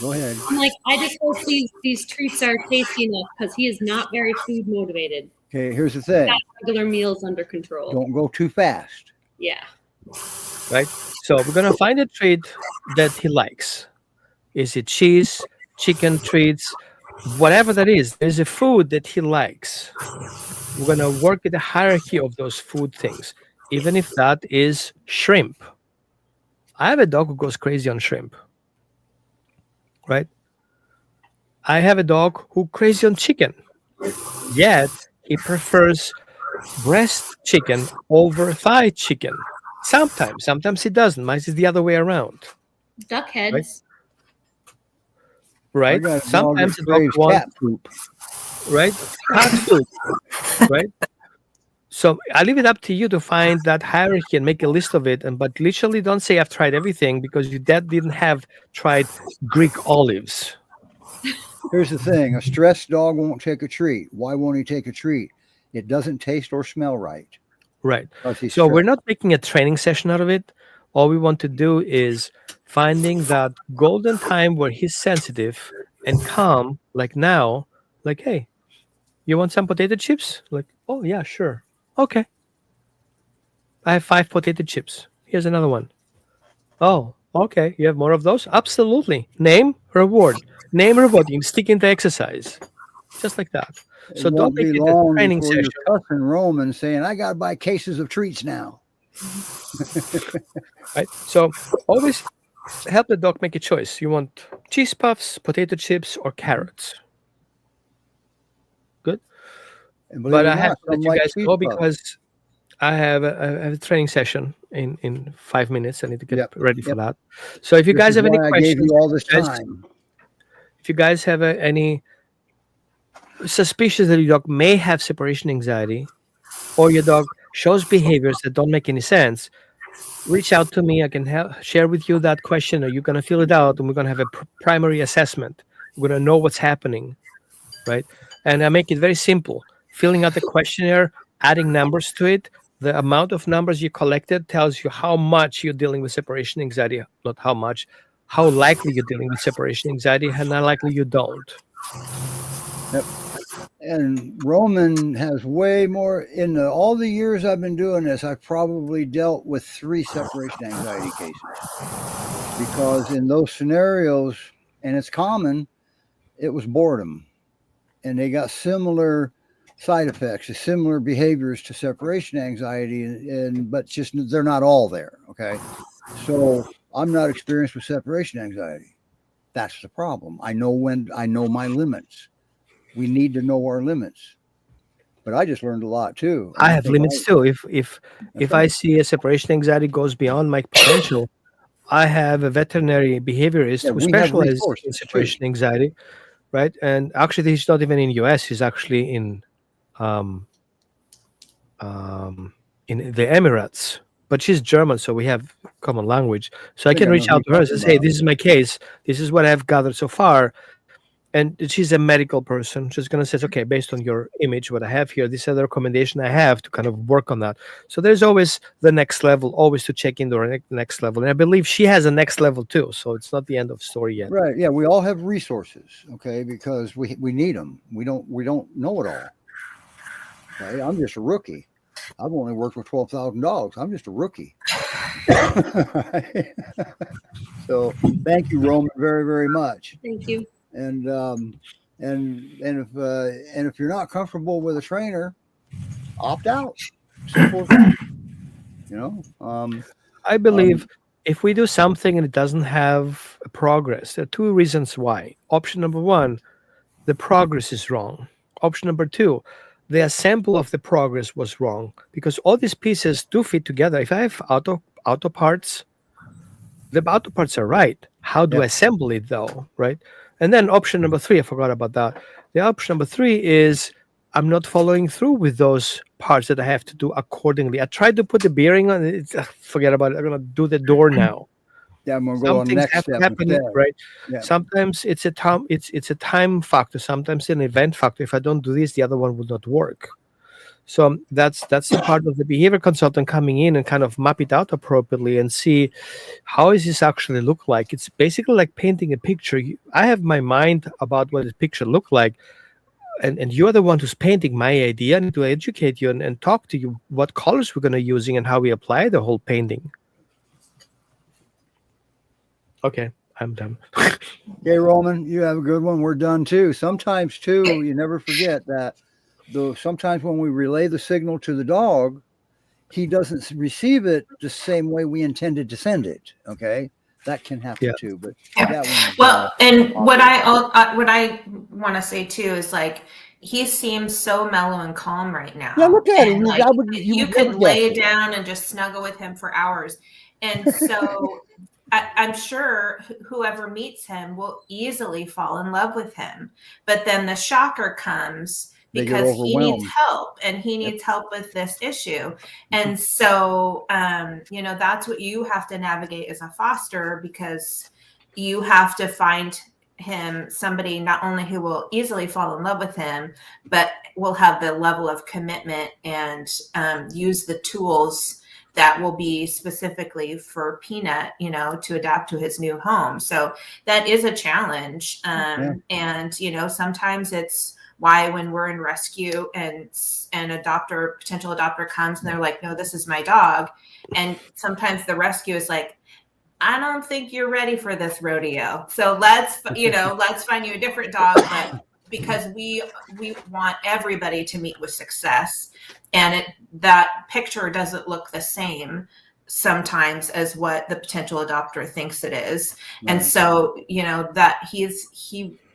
[SPEAKER 1] Go ahead.
[SPEAKER 5] I'm like, I just hope these treats are tasty enough because he is not very food motivated.
[SPEAKER 1] Okay, here's the thing.
[SPEAKER 5] Got regular meals under control.
[SPEAKER 1] Don't go too fast.
[SPEAKER 5] Yeah.
[SPEAKER 4] Right? So we're going to find a treat that he likes. Is it cheese, chicken treats, whatever that is? There's a food that he likes. We're going to work with the hierarchy of those food things, even if that is shrimp. I have a dog who goes crazy on shrimp. Right? I have a dog who crazy on chicken. Yet he prefers breast chicken over thigh chicken. Sometimes he doesn't. Mine is the other way around.
[SPEAKER 5] Duck heads.
[SPEAKER 4] Right?
[SPEAKER 1] I got a dog
[SPEAKER 4] Sometimes
[SPEAKER 1] that
[SPEAKER 4] the dog
[SPEAKER 1] craves
[SPEAKER 4] wants,
[SPEAKER 1] cat poop.
[SPEAKER 4] right? Cat food. Right? So I leave it up to you to find that hierarchy and make a list of it. But literally don't say I've tried everything, because your dad didn't have tried Greek olives.
[SPEAKER 1] Here's the thing. A stressed dog won't take a treat. Why won't he take a treat? It doesn't taste or smell right.
[SPEAKER 4] Right.
[SPEAKER 1] Because he's
[SPEAKER 4] So we're
[SPEAKER 1] stressed.
[SPEAKER 4] not making a training session out of it. All we want to do is finding that golden time where he's sensitive and calm, like now, like, hey, you want some potato chips? Like, oh, yeah, sure. Okay. I have 5 potato chips. Here's another one. Oh, okay. You have more of those? Absolutely. Name, reward. Name, reward. You stick into exercise. Just like that. So
[SPEAKER 1] It
[SPEAKER 4] don't
[SPEAKER 1] won't
[SPEAKER 4] make
[SPEAKER 1] be
[SPEAKER 4] it a
[SPEAKER 1] long
[SPEAKER 4] training
[SPEAKER 1] before
[SPEAKER 4] session.
[SPEAKER 1] you're cussing Roman saying, I got to buy cases of treats now.
[SPEAKER 4] Right? So always help the dog make a choice. You want cheese puffs, potato chips, or carrots? Good.
[SPEAKER 1] And believe
[SPEAKER 4] But
[SPEAKER 1] it or
[SPEAKER 4] I have
[SPEAKER 1] not,
[SPEAKER 4] to let
[SPEAKER 1] some
[SPEAKER 4] you
[SPEAKER 1] like
[SPEAKER 4] guys
[SPEAKER 1] cheese
[SPEAKER 4] go
[SPEAKER 1] puffs.
[SPEAKER 4] because I have a training session in 5 minutes. I need to get
[SPEAKER 1] Yep,
[SPEAKER 4] ready for
[SPEAKER 1] yep.
[SPEAKER 4] that. So if you
[SPEAKER 1] This
[SPEAKER 4] guys
[SPEAKER 1] is
[SPEAKER 4] have any
[SPEAKER 1] why I gave
[SPEAKER 4] questions,
[SPEAKER 1] you all this
[SPEAKER 4] guys-
[SPEAKER 1] time.
[SPEAKER 4] if you guys have any suspicious that your dog may have separation anxiety, or your dog shows behaviors that don't make any sense, reach out to me. I can share with you that question, or you're going to fill it out, and we're going to have a primary assessment. We're going to know what's happening, right? And I make it very simple. Filling out the questionnaire, adding numbers to it. The amount of numbers you collected tells you how much you're dealing with separation anxiety, not how much, how likely you're dealing with separation anxiety, and how likely you don't.
[SPEAKER 1] Yep. And Roman has way more. In all the years I've been doing this, I've probably dealt with 3 separation anxiety cases. Because in those scenarios, and it's common, it was boredom. And they got similar side effects, similar behaviors to separation anxiety, but just they're not all there. Okay. So I'm not experienced with separation anxiety. That's the problem. I know my limits. We need to know our limits. But I just learned a lot too. And
[SPEAKER 4] I
[SPEAKER 1] I
[SPEAKER 4] have
[SPEAKER 1] think
[SPEAKER 4] limits too. If
[SPEAKER 1] that's
[SPEAKER 4] I
[SPEAKER 1] right.
[SPEAKER 4] see a separation anxiety goes beyond my potential, I have a veterinary behaviorist
[SPEAKER 1] Yeah,
[SPEAKER 4] who
[SPEAKER 1] we have
[SPEAKER 4] specializes in
[SPEAKER 1] resources too.
[SPEAKER 4] separation anxiety, right? And actually, he's not even in US. He's actually um, in the Emirates. But she's German, so we have common language. So
[SPEAKER 1] I
[SPEAKER 4] I
[SPEAKER 1] think
[SPEAKER 4] can
[SPEAKER 1] I know
[SPEAKER 4] reach
[SPEAKER 1] who you're
[SPEAKER 4] out to her and
[SPEAKER 1] talking
[SPEAKER 4] say, "Hey,
[SPEAKER 1] about.
[SPEAKER 4] this is my case. This is what I've gathered so far." And she's a medical person. She's going to say, okay, based on your image, what I have here, these are the recommendation I have to kind of work on that. So there's always the next level, always to check into our next level. And I believe she has a next level too. So it's not the end of the story yet.
[SPEAKER 1] Right. Yeah, we all have resources, okay, because we need them. We don't know it all. Okay, I'm just a rookie. I've only worked with 12,000 dogs. I'm just a rookie. So thank you, Roman, very, very much.
[SPEAKER 5] Thank you.
[SPEAKER 1] And if you're not comfortable with a trainer, opt out. Simple as that. You know.
[SPEAKER 4] I believe if we do something and it doesn't have a progress, there are 2 reasons why. Option number 1, the progress is wrong. Option number 2, the assemble of the progress was wrong, because all these pieces do fit together. If I have auto parts, the auto parts are right. How do I assemble it though, right? And then option number 3, I forgot about that. The option number 3 is I'm not following through with those parts that I have to do accordingly. I tried to put the bearing on it. Forget about it. I'm gonna do the door now.
[SPEAKER 1] Yeah, I'm gonna go
[SPEAKER 4] Some
[SPEAKER 1] on
[SPEAKER 4] things
[SPEAKER 1] next
[SPEAKER 4] have to
[SPEAKER 1] step
[SPEAKER 4] happen,
[SPEAKER 1] instead.
[SPEAKER 4] right?
[SPEAKER 1] Yeah.
[SPEAKER 4] Sometimes it's a time factor. Sometimes an event factor. If I don't do this, the other one will not work. So that's the part of the behavior consultant coming in and kind of map it out appropriately and see how is this actually look like. It's basically like painting a picture. I have my mind about what the picture look like, and you're the one who's painting my idea. I need to educate you and talk to you what colors we're going to using and how we apply the whole painting. Okay, I'm done.
[SPEAKER 1] Okay, Roman, you have a good one. We're done too. Sometimes too, you never forget that sometimes when we relay the signal to the dog, he doesn't receive it the same way we intended to send it. Okay, that can happen too. But that one.
[SPEAKER 2] Well, and what I want to say too is like he seems so mellow and calm right now.
[SPEAKER 1] Yeah, look at him.
[SPEAKER 2] Like, you could lay down and just snuggle with him for hours, and so. I'm sure whoever meets him will easily fall in love with him. But then the shocker comes because he needs help and he needs help with this issue. And so, that's what you have to navigate as a foster, because you have to find him somebody not only who will easily fall in love with him, but will have the level of commitment and use the tools that will be specifically for Peanut, to adapt to his new home. So that is a challenge. And, sometimes it's why when we're in rescue and potential adopter comes and they're like, no, this is my dog. And sometimes the rescue is like, I don't think you're ready for this rodeo. So let's find you a different dog. But because we want everybody to meet with success, and that picture doesn't look the same sometimes as what the potential adopter thinks it is. Right. And so, that he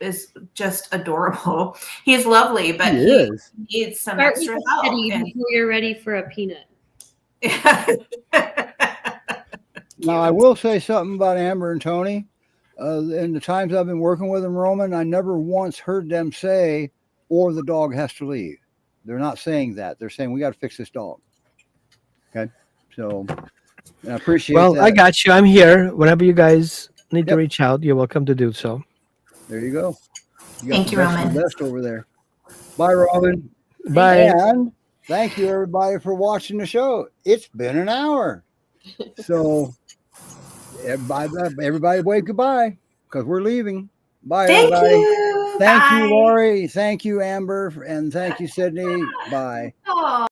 [SPEAKER 2] is just adorable. He's lovely, but he needs some extra help.
[SPEAKER 5] Before you're ready for a Peanut.
[SPEAKER 1] Now, I will say something about Amber and Tony. In the times I've been working with them, Roman, I never once heard them say, or the dog has to leave. They're not saying that. They're saying, we got to fix this dog. Okay. So I appreciate that.
[SPEAKER 4] I got you. I'm here. Whenever you guys need to reach out, you're welcome to do so.
[SPEAKER 1] There you go.
[SPEAKER 2] Thank you, Roman.
[SPEAKER 1] Best over there. Bye, Robin.
[SPEAKER 4] Bye.
[SPEAKER 1] And thank you, everybody, for watching the show. It's been an hour. So everybody wave goodbye because we're leaving. Bye, everybody.
[SPEAKER 2] Thank you.
[SPEAKER 1] Thank you,
[SPEAKER 2] Bye.
[SPEAKER 1] Lori. Thank you, Amber. And thank you, Sydney. Bye.
[SPEAKER 2] Oh.